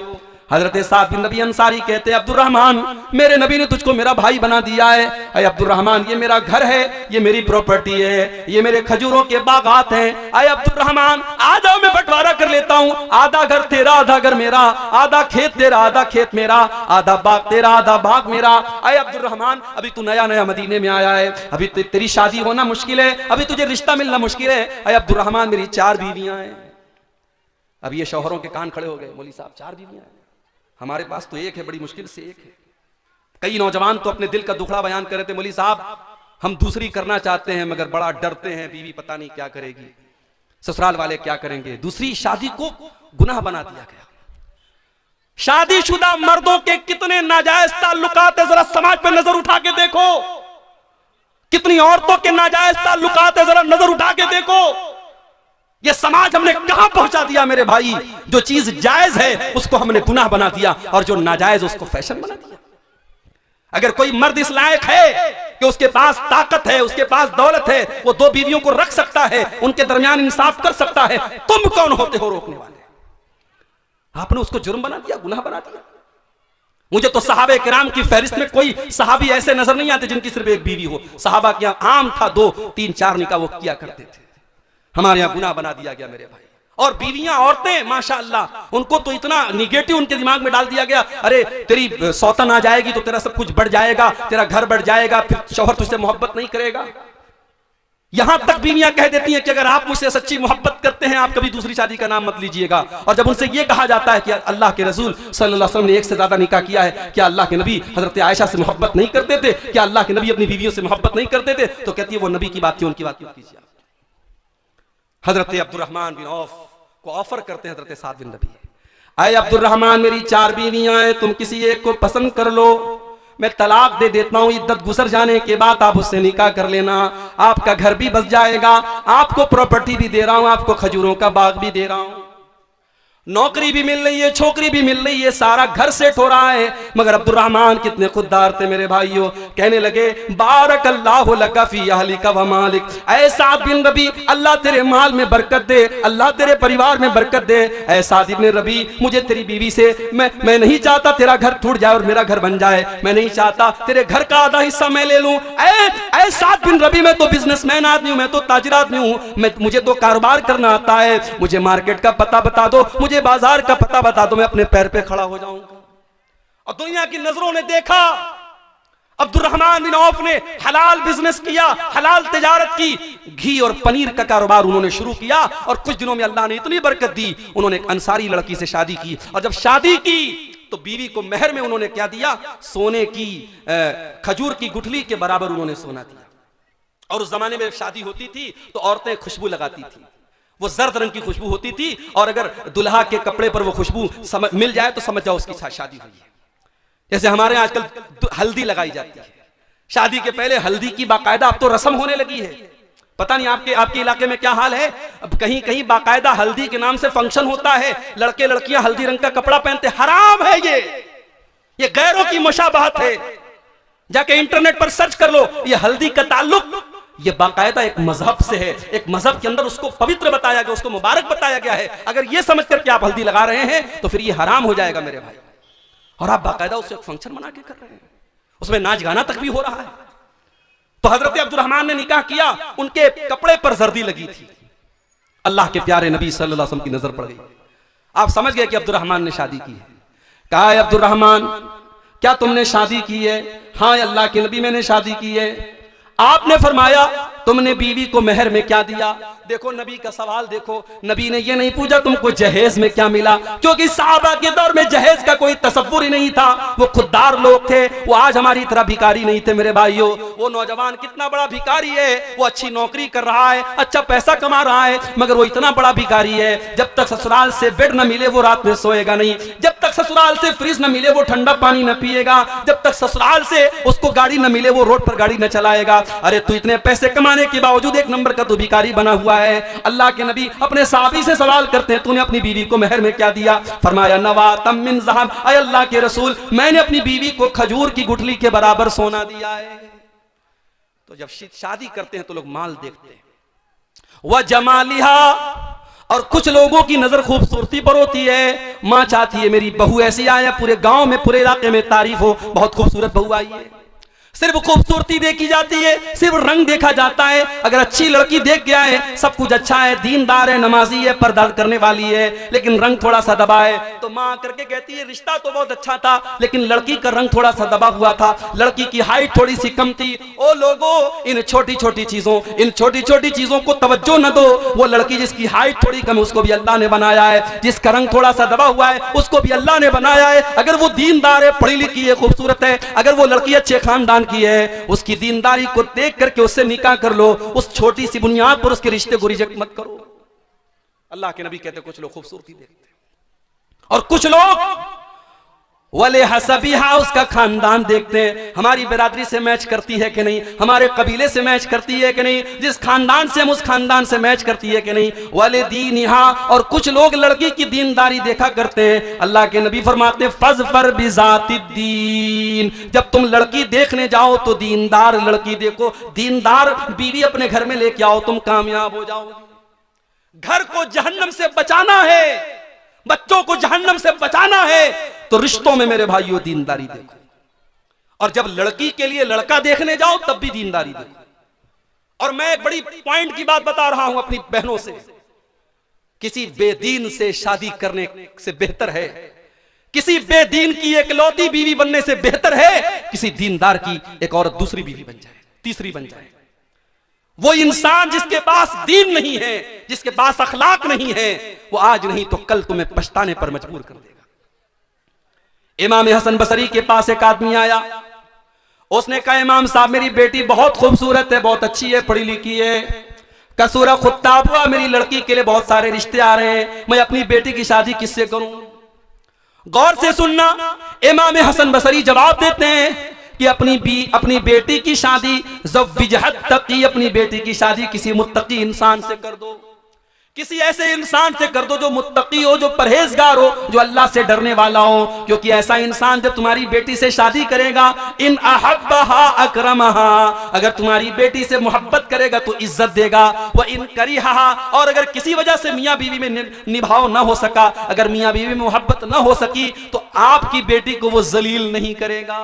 हजरत साद बिन रबी अंसारी कहते हैं, अब्दुर्रहमान, मेरे नबी ने तुझको मेरा भाई बना दिया है। अरे अब्दुर्रहमान, ये मेरा घर है, ये मेरी प्रॉपर्टी है, ये मेरे खजूरों के बागात हैं। अरे अब्दुर्रहमान, आ जाओ, मैं बंटवारा कर लेता हूँ, आधा घर तेरा, आधा घर मेरा, आधा खेत तेरा, आधा खेत मेरा, आधा बाग तेरा, आधा बाग मेरा। अरे अब्दुर्रहमान, अभी तू नया नया मदीने में आया है, अभी तेरी शादी होना मुश्किल है, अभी तुझे रिश्ता मिलना मुश्किल है। अरे अब्दुर्रहमान, मेरी 4 बीवियां हैं। अब ये शौहरों के कान खड़े हो गए, मौलवी साहब 4 बीवियां हैं, हमारे पास तो एक है, बड़ी मुश्किल से एक है। कई नौजवान तो अपने दिल का दुखड़ा बयान कर रहे थे, मौलवी साहब हम दूसरी करना चाहते हैं मगर बड़ा डरते हैं, बीवी पता नहीं क्या करेगी, ससुराल वाले क्या करेंगे। दूसरी शादी को गुनाह बना दिया गया। शादीशुदा मर्दों के कितने नाजायज ताल्लुकात है, जरा समाज पर नजर उठा के देखो। कितनी औरतों के नाजायज ताल्लुकात है, जरा नजर उठा के देखो। ये समाज हमने कहां पहुंचा दिया मेरे भाई। जो चीज जायज है उसको हमने गुनाह बना दिया और जो नाजायज उसको फैशन बना दिया। अगर कोई मर्द इस लायक है कि उसके पास ताकत है, उसके पास दौलत है, वो 2 बीवियों को रख सकता है, उनके दरमियान इंसाफ कर सकता है, तुम कौन होते हो रोकने वाले? आपने उसको जुर्म बना दिया, गुनाह बना दिया। मुझे तो सहाबे किराम की फहरिस्त में कोई सहाबी ऐसे नजर नहीं आते जिनकी सिर्फ एक बीवी हो। सहाबा के यहां आम था 2, 3, 4 निकाह वो किया करते थे। हमारे यहां गुनाह बना दिया गया मेरे भाई। और बीवियां, औरतें माशाअल्लाह, उनको तो इतना निगेटिव उनके दिमाग में डाल दिया गया, अरे तेरी सौतन आ जाएगी तो तेरा सब कुछ बढ़ जाएगा, तेरा घर बढ़ जाएगा, फिर शौहर तुझसे मोहब्बत नहीं करेगा। यहां तक बीवियां कह देती हैं कि अगर आप मुझसे सच्ची मोहब्बत करते हैं आप कभी दूसरी शादी का नाम मत लीजिएगा। और जब उनसे यह कहा जाता है कि अल्लाह के रसूल सल्लल्लाहु अलैहि वसल्लम ने 1 से ज्यादा निकाह किया है, क्या अल्लाह के नबी हजरत आयशा से मोहब्बत नहीं करते थे? क्या अल्लाह के नबी अपनी बीवियों से मोहब्बत नहीं करते थे? तो कहती है वो नबी की बात थी, उनकी बात मत कीजिए। हजरत अब्दुर्रहमान बिन औफ को ऑफर करते हैं हजरत साद बिन रबी, आए अब्दुर्रहमान, मेरी 4 बीवियां हैं, तुम किसी एक को पसंद कर लो, मैं तलाक दे देता हूं, इद्दत गुजर जाने के बाद आप उससे निकाह कर लेना, आपका घर भी बस जाएगा, आपको प्रॉपर्टी भी दे रहा हूं, आपको खजूरों का बाग भी दे रहा हूं, नौकरी भी मिल रही है, छोकरी भी मिल रही है, सारा घर सेट हो रहा है। मगर अब्दुर्रहमान कितने खुददार थे मेरे भाइयों, कहने लगे बारकल्लाहु लका फी अहलिका व मालिक, ऐ साद बिन रबी, अल्लाह तेरे माल में बरकत दे, अल्लाह तेरे परिवार में बरकत दे। ऐ साद बिन रबी, मुझे तेरी बीवी से मैं नहीं चाहता तेरा घर टूट जाए और मेरा घर बन जाए, मैं नहीं चाहता तेरे घर का आधा हिस्सा मैं ले लूं। ऐ साद बिन रबी, मैं तो बिजनेसमैन आदमी हूं, मैं तो ताजिर आदमी हूं, मुझे तो कारोबार करना आता है, मुझे मार्केट का पता बता दो, मुझे बाजार का पता बता दो, मैं अपने पैर पे खड़ा हो जाऊंगा। और दुनिया की नजरों ने देखा अब्दुर्रहमान बिन औफ ने हलाल बिजनेस किया, हलाल तिजारत की, घी और पनीर का कारोबार उन्होंने शुरू किया और कुछ दिनों में अल्लाह ने इतनी बरकत दी, उन्होंने एक अंसारी लड़की से शादी की। और जब शादी की तो बीवी को मेहर में उन्होंने क्या दिया? सोने की खजूर की गुठली के बराबर उन्होंने सोना दिया। और उस जमाने में शादी होती थी तो औरतें खुशबू लगाती थी, वो जर्द रंग की खुशबू होती थी, और अगर दुल्हा के कपड़े पर वो खुशबू मिल जाए तो समझ जाओ उसकी शादी हुई है। जैसे हमारे यहाँ आजकल हल्दी लगाई जाती है, शादी के पहले हल्दी की बाकायदा अब तो रस्म होने लगी है। पता नहीं आपके इलाके में क्या हाल है, अब कहीं कहीं बाकायदा हल्दी के नाम से फंक्शन होता है, लड़के लड़कियां हल्दी रंग का कपड़ा पहनते। हराम है ये गैरों की मुशाबहत है। जाके इंटरनेट पर सर्च कर लो, ये हल्दी का ताल्लुक ये बाकायदा एक मजहब से है, एक मजहब के अंदर उसको पवित्र बताया गया, उसको मुबारक बताया गया है। अगर ये समझ करके आप हल्दी लगा रहे हैं तो फिर ये हराम हो जाएगा मेरे भाई, और आप बाकायदा उससे एक फंक्शन बना के कर रहे हैं, उसमें नाच गाना तक भी हो रहा है। तो हजरत अब्दुर्रहमान ने निकाह किया, उनके कपड़े पर जर्दी लगी थी। अल्लाह के प्यारे नबी सल्लल्लाहु अलैहि वसल्लम की नजर पड़ गई। आप समझ गए कि अब्दुर्रहमान ने शादी की है। कहा है अब्दुर्रहमान क्या तुमने शादी की है? हाँ अल्लाह के नबी मैंने शादी की है। आपने फरमाया तुमने बीवी को मेहर में क्या दिया? देखो नबी का सवाल देखो, नबी ने ये नहीं पूछा तुमको जहेज में क्या मिला, क्योंकि साहबा के दौर में जहेज का कोई तसव्वुर ही नहीं था। वो खुददार लोग थे, वो आज हमारी तरह भिखारी नहीं थे मेरे भाइयों। वो नौजवान कितना बड़ा भिखारी है, वो अच्छी नौकरी कर रहा है, अच्छा पैसा कमा रहा है, मगर वो इतना बड़ा भिखारी है, जब तक ससुराल से बेड न मिले वो रात में सोएगा नहीं, जब तक ससुराल से फ्रिज न मिले वो ठंडा पानी न पिएगा, जब तक ससुराल से उसको गाड़ी न मिले वो रोड पर गाड़ी न चलाएगा। अरे तू इतने पैसे कमाने के बावजूद एक नंबर का तू भिखारी बना हुआ है। अल्लाह के नबी अपने साहबी से सवाल करते हैं तूने अपनी बीवी को मेहर में क्या दिया? फरमाया नवातम मिन ज़हब, ऐ अल्लाह के रसूल मैंने अपनी बीवी को खजूर की गुठली के बराबर सोना दिया है। तो जब शादी करते हैं तो लोग माल देखते हैं, वह जमालिहा, और कुछ लोगों की नजर खूबसूरती पर होती है। माँ चाहती है मेरी बहू ऐसी आए, पूरे गांव में पूरे इलाके में तारीफ हो, बहुत खूबसूरत बहू आई है। सिर्फ खूबसूरती देखी जाती है, सिर्फ रंग देखा जाता है। अगर अच्छी लड़की देख के आए सब कुछ अच्छा है, दीनदार है, नमाजी है, पर्दा करने वाली है, लेकिन रंग थोड़ा सा दबा है, तो माँ करके कहती है रिश्ता तो बहुत अच्छा था लेकिन लड़की का रंग थोड़ा सा दबा हुआ था, लड़की की हाइट थोड़ी सी कम थी। ओ लोगों, इन छोटी छोटी चीजों को तवज्जो न दो। वो लड़की जिसकी हाइट थोड़ी कम है उसको भी अल्लाह ने बनाया है, जिसका रंग थोड़ा सा दबा हुआ है उसको भी अल्लाह ने बनाया है। अगर वो दीनदार है, पढ़ी लिखी है, खूबसूरत है, अगर वो लड़की अच्छे खानदान की है, उसकी दीनदारी को देख करके उससे निकाह कर लो। उस छोटी सी बुनियाद पर उसके रिश्ते को रिजेक्ट मत करो। अल्लाह के नबी कहते कुछ लोग खूबसूरती देखते और कुछ लोग वले हसबिहा, उसका खानदान देखते हैं, हमारी बिरादरी से मैच करती है कि नहीं, हमारे कबीले से मैच करती है कि नहीं, जिस खानदान से हम उस खानदान से मैच करती है कि नहीं। वले दीनिहा, और कुछ लोग लड़की की दीनदारी देखा करते हैं। अल्लाह के नबी फरमाते फज़फर बिज़ातिद्दीन, जब तुम लड़की देखने जाओ तो दीनदार लड़की देखो, दीनदार बीवी अपने घर में लेके आओ, तुम कामयाब हो जाओगे। घर को जहन्नम से बचाना है, बच्चों को जहन्नम से बचाना है, तो रिश्तों में मेरे भाइयों दीनदारी देखो। और जब लड़की के लिए लड़का देखने जाओ तब भी दीनदारी देखो। और मैं एक बड़ी पॉइंट की बात बता रहा हूं अपनी बहनों से, किसी बेदीन से शादी करने से बेहतर है, किसी बेदीन की एकलौती बीवी बनने से बेहतर है किसी दीनदार की एक औरत दूसरी बीवी बन जाए, तीसरी बन जाए। वो इंसान जिसके पास दीन नहीं है, जिसके पास अखलाक नहीं है, वो आज नहीं तो कल तुम्हें पछताने पर मजबूर कर देगा। इमाम हसन बसरी के पास एक आदमी आया, उसने कहा इमाम साहब मेरी बेटी बहुत खूबसूरत है, बहुत अच्छी है, पढ़ी लिखी है, कसूरा खुत्ताब हुआ, मेरी लड़की के लिए बहुत सारे रिश्ते आ रहे हैं, मैं अपनी बेटी की शादी किससे करूं? गौर से सुनना, इमाम हसन बसरी जवाब देते हैं कि अपनी बेटी की शादी ज़व्विजहत तक़ी, अपनी बेटी की शादी किसी मुत्तकी इंसान से कर दो, किसी ऐसे इंसान से कर दो जो मुत्तकी हो, जो परहेजगार हो, जो अल्लाह से डरने वाला हो। क्योंकि ऐसा इंसान जब तुम्हारी बेटी से शादी करेगा, इन अहब्बहा अकरमहा, अगर तुम्हारी बेटी से मोहब्बत करेगा तो इज्जत देगा, व इन करिहा, और अगर किसी वजह से मियाँ बीवी में निभाव ना हो सका, अगर मियाँ बीवी में मोहब्बत ना हो सकी तो आपकी बेटी को वो जलील नहीं करेगा।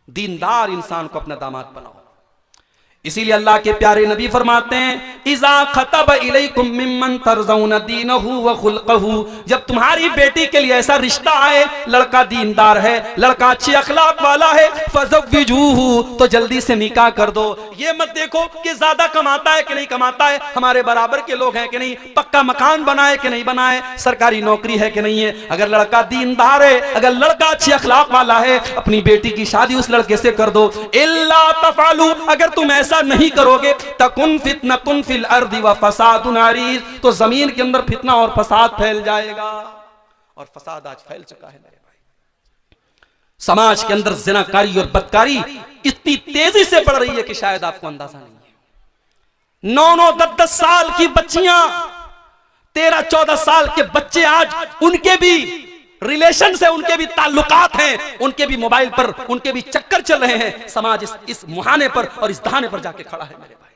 दीनदार इंसान को अपना दामाद बनाओ। इसीलिए अल्लाह के प्यारे नबी फरमाते हैं इज़ा खतब इलैकुम मिम्मन तरज़ौना दीनहु व खुल्क़हु, जब तुम्हारी बेटी के लिए ऐसा रिश्ता आए, लड़का दीनदार है, लड़का अच्छे अखलाक वाला है, फज़व्विजूहु, तो जल्दी से निकाह कर दो। ये मत देखो कि ज्यादा कमाता है कि नहीं कमाता है, हमारे बराबर के लोग हैं कि नहीं, पक्का मकान बनाए कि नहीं बनाए, सरकारी नौकरी है कि नहीं है। अगर लड़का दीनदार है, अगर लड़का अच्छे अखलाक वाला है, अपनी बेटी की शादी उस लड़के से कर दो। इल्ला तफअलू, अगर तुम ऐसा ऐसा नहीं करोगे तकुन फितनतुन फिल अर्दी व फसादुन अरीज, तो जमीन के अंदर फितना और फसाद फैल जाएगा। और फसाद आज फैल चुका है मेरे भाई। समाज के अंदर ज़िनाकारी और बदकारी इतनी तेजी से बढ़ रही है कि शायद आपको अंदाजा नहीं है। 9-9, 10-10 साल की बच्चियां, 13-14 साल के बच्चे, आज उनके भी रिलेशन से, उनके भी ताल्लुकात हैं, उनके भी मोबाइल पर, उनके भी चक्कर चल रहे हैं। समाज इस मुहाने पर और इस दहाने पर जाके खड़ा है मेरे भाई।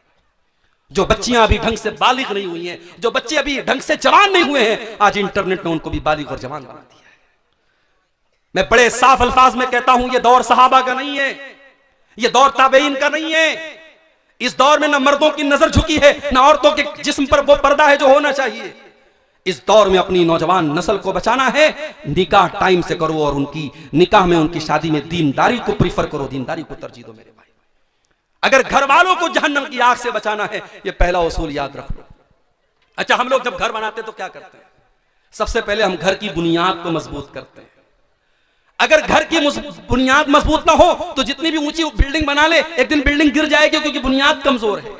जो बच्चियां अभी ढंग से बालिग नहीं हुई हैं, जो बच्चे अभी ढंग से जवान नहीं हुए हैं, आज इंटरनेट ने उनको भी बालिग और जवान बना दिया है। मैं बड़े साफ अल्फाज में कहता हूं, यह दौर सहाबा का नहीं है, यह दौर ताबेईन का नहीं है। इस दौर में न मर्दों की नजर झुकी है, न औरतों के जिस्म पर वो पर्दा है जो होना चाहिए। इस दौर में अपनी नौजवान नस्ल को बचाना है, निकाह टाइम से करो और उनकी निकाह में, उनकी शादी में दीनदारी को प्रीफर करो, दीनदारी को तरजीह दो मेरे भाई। अगर घर वालों को जहन्नम की आग से बचाना है, यह पहला उसूल याद रख लो। अच्छा, हम लोग जब घर बनाते तो क्या करते हैं? सबसे पहले हम घर की बुनियाद को मजबूत करते हैं। अगर घर की बुनियाद मजबूत ना हो तो जितनी भी ऊंची बिल्डिंग बना ले, एक दिन बिल्डिंग गिर जाएगी क्योंकि बुनियाद कमजोर है।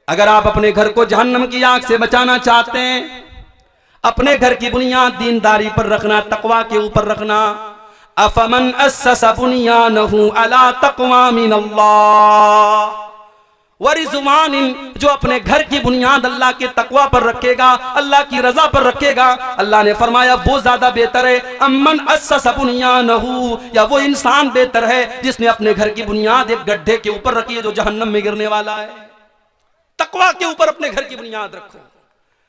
अगर आप अपने घर को जहन्नम की आग से बचाना चाहते हैं, अपने घर की बुनियाद दीनदारी पर रखना, तकवा के ऊपर रखना। अफमन अस्ससा बुनियानहु अला तक़वा मिनल्लाह व रिज़वानिन, जो अपने घर की बुनियाद अल्लाह के तकवा पर रखेगा, अल्लाह की रजा पर रखेगा, अल्लाह ने फरमाया वो ज्यादा बेहतर है। अम्मन अस्ससा बुनियानहु, या वो इंसान बेहतर है जिसने अपने घर की बुनियाद एक गड्ढे के ऊपर रखी है जो जहन्नम में गिरने वाला है। तकवा के ऊपर अपने घर की बुनियाद रखो।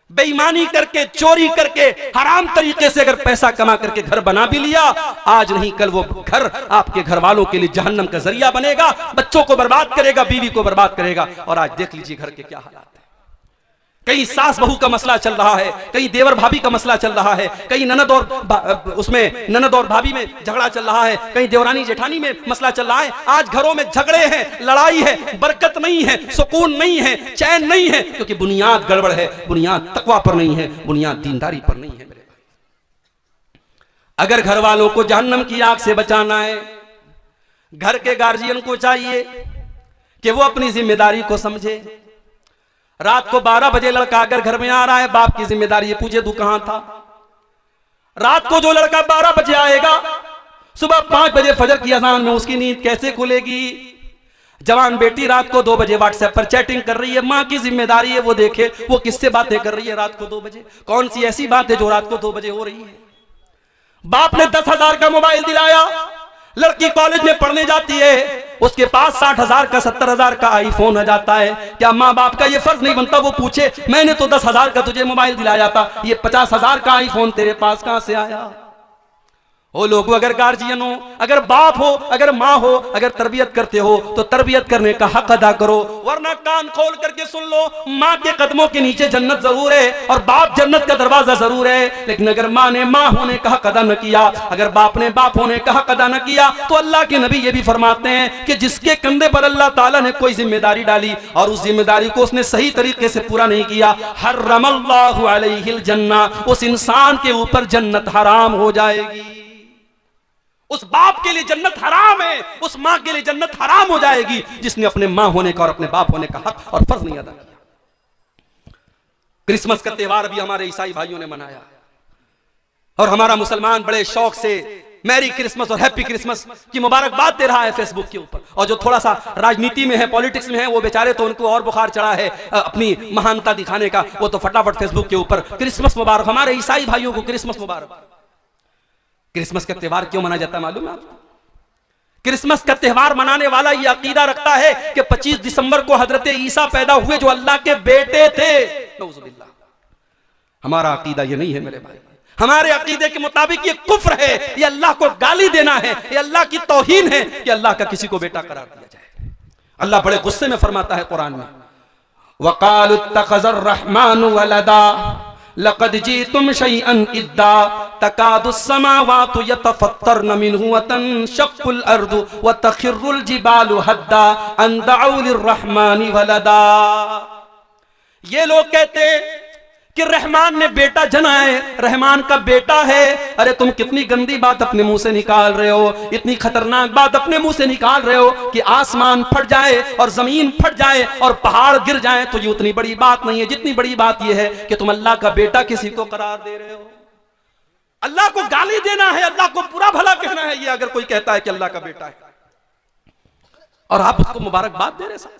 बेईमानी करके, चोरी करके, हराम तरीके से अगर पैसा कमा करके घर बना भी लिया, आज नहीं कल वो घर आपके घर वालों के लिए जहन्नम का जरिया बनेगा, बच्चों को बर्बाद करेगा, बीवी को बर्बाद करेगा। और आज देख लीजिए घर के क्या हालात है। कहीं सास बहू का मसला चल रहा है, कहीं देवर भाभी का मसला चल रहा है, कहीं ननद और भाभी में झगड़ा चल रहा है, कहीं देवरानी जेठानी में मसला चल रहा है। आज घरों में झगड़े हैं, लड़ाई है, बरकत नहीं है, सुकून नहीं है, चैन नहीं है, क्योंकि बुनियाद गड़बड़ है, बुनियाद तकवा पर नहीं है, बुनियाद दीनदारी पर नहीं है मेरे भाई। अगर घर वालों को जहन्नम की आग से बचाना है, घर के गार्जियन को चाहिए कि वो अपनी जिम्मेदारी को समझे। रात को 12 बजे लड़का अगर घर में आ रहा है, बाप की जिम्मेदारी है पूछे तू कहां था। रात को जो लड़का 12 बजे आएगा, सुबह 5 बजे फजर की अजान में उसकी नींद कैसे खुलेगी। जवान बेटी रात को 2 बजे व्हाट्सएप पर चैटिंग कर रही है, माँ की जिम्मेदारी है वो देखे वो किससे बातें कर रही है रात को 2 बजे। कौन सी ऐसी बात है जो रात को 2 बजे हो रही है। बाप ने 10,000 का मोबाइल दिलाया, लड़की कॉलेज में पढ़ने जाती है, उसके पास 60,000 का 70,000 का आईफोन आ जाता है। क्या माँ बाप का ये फर्ज नहीं बनता वो पूछे मैंने तो 10,000 का तुझे मोबाइल दिलाया था, ये 50,000 का आईफोन तेरे पास कहां से आया। ओ लोगों, अगर गार्जियन हो, अगर बाप हो, अगर माँ हो, अगर तरबियत करते हो तो तरबियत करने का हक अदा करो, वरना कान खोल करके सुन लो, माँ के कदमों के नीचे जन्नत जरूर है और बाप जन्नत का दरवाजा जरूर है। लेकिन अगर माँ ने माँ होने का हक अदा न किया, अगर बाप ने बाप होने का हक अदा न किया, तो अल्लाह के नबी ये भी फरमाते हैं कि जिसके कंधे पर अल्लाह ताला ने कोई जिम्मेदारी डाली और उस जिम्मेदारी को उसने सही तरीके से पूरा नहीं किया, हर्रमल्लाहु अलैहिल जन्ना, उस इंसान के ऊपर जन्नत हराम हो जाएगी। उस बाप के लिए जन्नत हराम है, उस माँ के लिए जन्नत हराम हो जाएगी जिसने अपने माँ होने का और अपने बाप होने का हक और फर्ज नहीं अदा किया। क्रिसमस का त्योहार भी हमारे ईसाई भाइयों ने मनाया और हमारा मुसलमान बड़े शौक से मैरी क्रिसमस और हैप्पी क्रिसमस की मुबारकबाद दे रहा है फेसबुक के ऊपर। और जो थोड़ा सा राजनीति में है, पॉलिटिक्स में है, वो बेचारे तो उनको और बुखार चढ़ा है अपनी महानता दिखाने का, वो तो फटाफट फेसबुक के ऊपर क्रिसमस मुबारक। हमारे ईसाई भाइयों को क्रिसमस मुबारक। क्रिसमस का त्योहार क्यों मनाया जाता है मालूम है आपको? क्रिसमस का त्योहार मनाने वाला ये अकीदा रखता है कि 25 दिसंबर को हजरत ईसा पैदा हुए जो अल्लाह के बेटे थे। नऊजुबिल्लाह। हमारा अकीदा ये नहीं है मेरे भाई। हमारे अकीदे के मुताबिक ये कुफ्र है, ये अल्लाह को गाली देना है, ये अल्लाह की तौहीन है कि अल्लाह का किसी को बेटा करार दिया जाए। अल्लाह बड़े गुस्से में फरमाता है कुरान में, वक़ालु इत्तख़ज़र रहमानु वलदा लक़द जीतुम शैअन इद्दा तकादुस समावातु यतफ़त्तरन मिन्हु व तनशक़्क़ुल अर्दु व तख़िर्रुल जिबालु हद्दा अन दअू लिर्रहमानि वलदा। ये लोग कहते कि रहमान ने बेटा जना है, रहमान का बेटा है। अरे तुम कितनी गंदी बात अपने मुंह से निकाल रहे हो, इतनी खतरनाक बात अपने मुंह से निकाल रहे हो कि आसमान फट जाए और जमीन फट जाए और पहाड़ गिर जाए तो ये उतनी बड़ी बात नहीं है जितनी बड़ी बात ये है कि तुम अल्लाह का बेटा किसी को करार दे रहे हो। अल्लाह को गाली देना है, अल्लाह को बुरा भला कहना है, ये अगर कोई कहता है कि अल्लाह का बेटा है और आप उसको मुबारकबाद दे रहे हैं।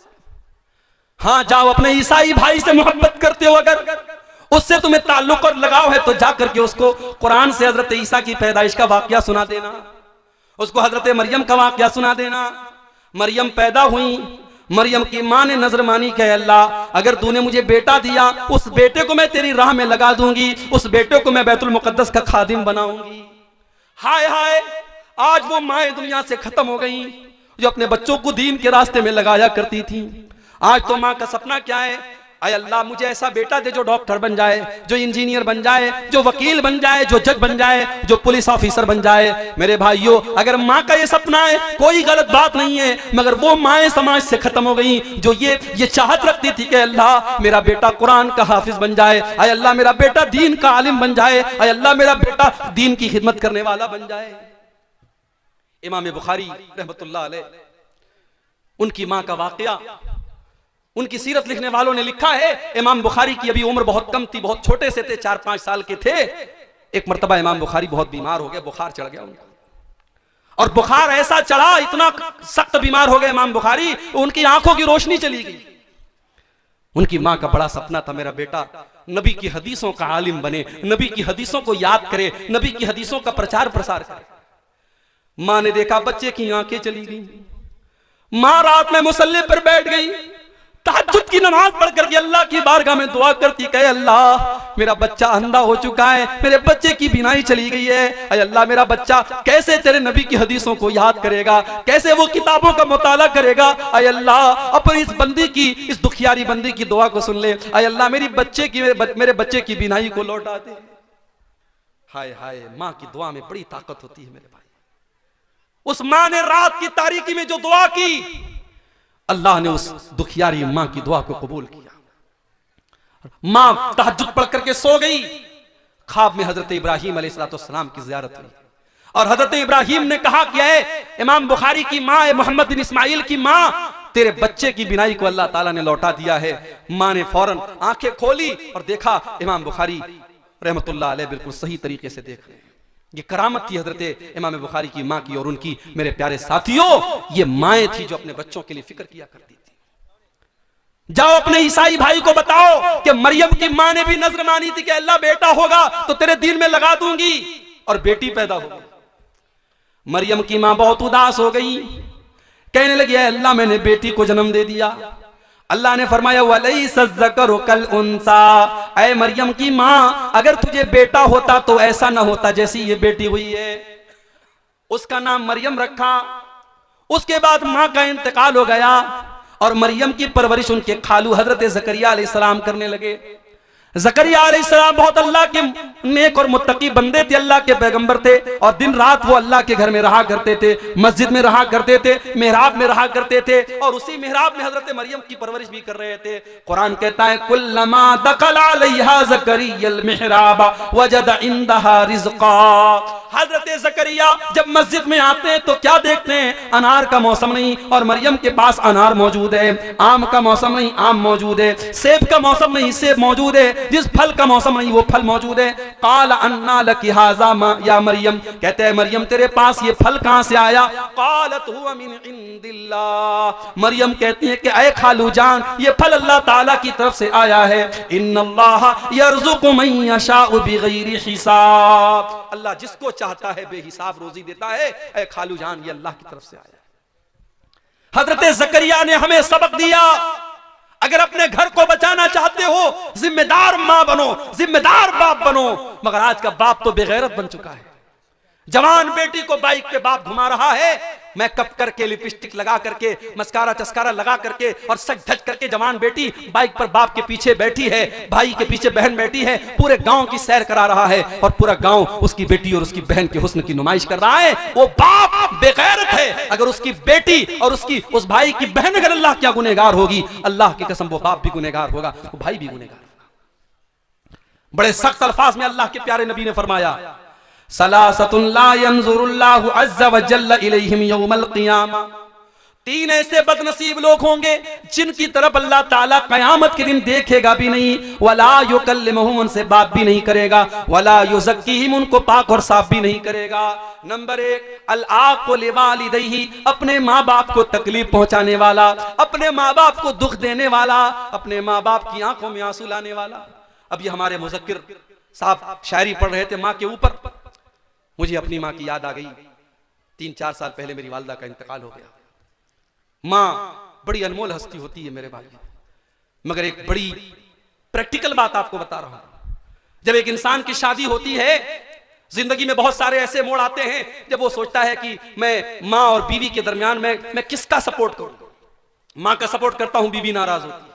हाँ, जाओ अपने ईसाई भाई से मोहब्बत करते हो, अगर उससे तुम्हें ताल्लुक और लगाव है तो जाकर के उसको कुरान से हजरत ईसा की पैदाइश का वाकया सुना देना, उसको हजरत मरियम का वाकया सुना देना। मरियम पैदा हुई, मरियम की मां ने नजर मानी कि अल्लाह अगर तूने मुझे बेटा दिया, उस बेटे को मैं तेरी राह में लगा दूंगी, उस बेटे को मैं बैतुल मुकद्दस का खादिम बनाऊंगी। हाय हाय, आज वो माएं दुनिया से खत्म हो गई जो अपने बच्चों को दीन के रास्ते में लगाया करती थी। आज तो माँ का सपना क्या है, अय अल्लाह मुझे ऐसा बेटा दे जो डॉक्टर बन जाए, जो इंजीनियर बन जाए, जो वकील बन जाए, जो जज बन जाए, जो पुलिस ऑफिसर बन जाए। मेरे भाइयों, अगर माँ का ये सपना है कोई गलत बात नहीं है, मगर वो माएं समाज से खत्म हो गई जो ये चाहत रखती थी कि अल्लाह मेरा बेटा कुरान का हाफिज बन जाए, अय अल्लाह मेरा बेटा दीन का आलिम बन जाए, अय अल्लाह मेरा बेटा दीन की खिदमत करने वाला बन जाए। इमाम बुखारी रहमतुल्लाह अलैह, उनकी माँ का वाकया उनकी सीरत लिखने वालों ने लिखा है। इमाम बुखारी की अभी उम्र बहुत कम थी, बहुत छोटे से थे, 4-5 साल के थे। एक मर्तबा इमाम बुखारी बहुत बीमार हो गए, बुखार चढ़ गया उनको, और बुखार ऐसा चढ़ा, इतना सख्त बीमार हो गए इमाम बुखारी, उनकी आंखों की रोशनी चली गई। उनकी मां का बड़ा सपना था मेरा बेटा नबी की हदीसों का आलिम बने, नबी की हदीसों को याद करे, नबी की हदीसों का प्रचार प्रसार करे। मां ने देखा बच्चे की आंखें चली गई, मां रात में मुसल्ले पर बैठ गई, तहज्जुद की नमाज पढ़ करके अल्लाह की बारगाह में दुआ करती, कहे अल्लाह मेरा बच्चा अंधा हो चुका है, मेरे बच्चे की बीनाई चली गई है, अय अल्लाह मेरा बच्चा कैसे तेरे नबी की हदीसों को याद करेगा, कैसे वो किताबों का मुताला करेगा। अय अल्लाह अपनी इस बंदी की, इस दुखियारी बंदी की दुआ को सुन ले, अय अल्लाह मेरे बच्चे की बीनाई को लौटा दे। हाय हाय, माँ की दुआ में बड़ी ताकत होती है मेरे भाई। उस माँ ने रात की तारीकी में जो दुआ की, अल्लाह ने उस दुखियारी मां की दुआ को कबूल किया। मां तहज्जुद पढ़ करके सो गई, ख्वाब में हजरत इब्राहीम अलैहिस्सलाम की ज़ियारत हुई और हजरत इब्राहीम ने कहा कि ऐ इमाम बुखारी की मां, मोहम्मद बिन इस्माइल की मां, तेरे बच्चे की बिनाई को अल्लाह ताला ने लौटा दिया है। मां ने फौरन आंखें खोली और देखा इमाम बुखारी रहमतुल्लाह अलैह बिल्कुल सही तरीके से देख रहे हैं। ये करामत थी हजरत इमाम बुखारी की मां की और उनकी। मेरे प्यारे साथियों, ये माएं थी जो अपने बच्चों के लिए फिक्र किया करती थी। जाओ अपने ईसाई भाई को बताओ कि मरियम की मां ने भी नजर मानी थी कि अल्लाह बेटा होगा तो तेरे दिल में लगा दूंगी, और बेटी पैदा हो गई। मरियम की मां बहुत उदास हो गई, कहने लगी अल्लाह मैंने बेटी को जन्म दे दिया। अल्लाह ने फरमाया वलैसा ज़करु कल उन्सा, ऐ मरियम की मां अगर तुझे बेटा होता तो ऐसा ना होता जैसी ये बेटी हुई है। उसका नाम मरियम रखा। उसके बाद मां का इंतकाल हो गया और मरियम की परवरिश उनके खालू हजरत ज़करिया अलैहिस्सलाम करने लगे। ज़करिया अलैहिस्सलाम बहुत अल्लाह के नेक और मुत्तकी बंदे थे, अल्लाह के पैगंबर थे, और दिन रात वो अल्लाह के घर में रहा करते थे, मस्जिद में रहा करते थे, मेहराब में रहा करते थे, और उसी मेहराब में हजरत मरियम की परवरिश भी कर रहे थे। कुरान कहता है कुल्लमा दखला अलैहा ज़करियल मिहराब वजद इंदहा रिज़्क़ा। हजरत ज़करिया जब मस्जिद में आते हैं तो क्या देखते हैं, अनार का मौसम नहीं और मरियम के पास अनार मौजूद है, आम का मौसम नहीं आम मौजूद है, सेब का मौसम नहीं सेब मौजूद है, जिस फल का मौसम नहीं वो फल मौजूद है। काल अन्ना लकी हाज़ा या मरियम, कहते हैं मरियम तेरे पास ये फल कहां से आया। कालत हुवा मिन इंदिल्लाह, मरियम कहती है कि ऐ खालू जान ये फल अल्लाह ताला की तरफ से आया है। इन्नल्लाह यर्ज़ुक़ु मन यशाउ बिग़ैरि हिसाब, अल्लाह जिसको चाहता है बेहिसाब रोजी देता है। ऐ खालू जान ये अल्लाह की तरफ से आया है। हजरत ज़करिया ने हमें सबक दिया, अगर अपने घर को बचाना चाहते हो जिम्मेदार मां बनो, जिम्मेदार बाप बनो। मगर आज का बाप तो बेगैरत बन चुका है। जवान बेटी को बाइक पे बाप घुमा रहा है, मेकअप करके, लिपस्टिक लगा करके, मस्कारा चस्कारा लगा करके और सज धज करके जवान बेटी बाइक पर बाप के पीछे बैठी है, भाई के पीछे बहन बैठी है, पूरे गांव की सैर करा रहा है और पूरा गांव उसकी बेटी और उसकी बहन के हुस्न की नुमाइश कर रहा है। वो बाप बेगैरत है। अगर उसकी बेटी और उस भाई की बहन अगर अल्लाह क्या गुनहगार होगी, अल्लाह की कसम वो बाप भी गुनहगार होगा, वो भाई भी गुनहगार होगा। बड़े सख्त अल्फाज में अल्लाह के प्यारे नबी ने फरमाया, सलासतुन ला यंजुरुल्लाहु अज़्ज़ व जल्ल इलैहिम यौमल क़ियामा। तीन ऐसे बदनसीब लोग होंगे जिनकी तरफ अल्लाह ताला कयामत के दिन देखेगा भी नहीं, वला युकल्लिमुहुम, उनसे बात भी नहीं करेगा, वला युज़क्कीहिम, उनको पाक और साफ भी नहीं करेगा। नंबर एक, अल आक़ु लिवालिदैहि, अपने माँ बाप को तकलीफ पहुंचाने वाला, अपने माँ बाप को दुख देने वाला, अपने माँ बाप की आंखों में आंसू लाने वाला। अब ये हमारे मुज़क्किर साहब शायरी पढ़ रहे थे माँ के ऊपर, मुझे अपनी माँ की याद आ गई। 3-4 साल पहले मेरी वालिदा का इंतकाल हो गया। माँ बड़ी अनमोल हस्ती होती है मेरे भाई, मगर एक बड़ी प्रैक्टिकल बात आपको बता रहा हूं। जब एक इंसान की शादी होती है, जिंदगी में बहुत सारे ऐसे मोड़ आते हैं जब वो सोचता है कि मैं माँ और बीवी के दरमियान मैं किसका सपोर्ट करूं। माँ का सपोर्ट करता हूं, बीवी नाराज होती है,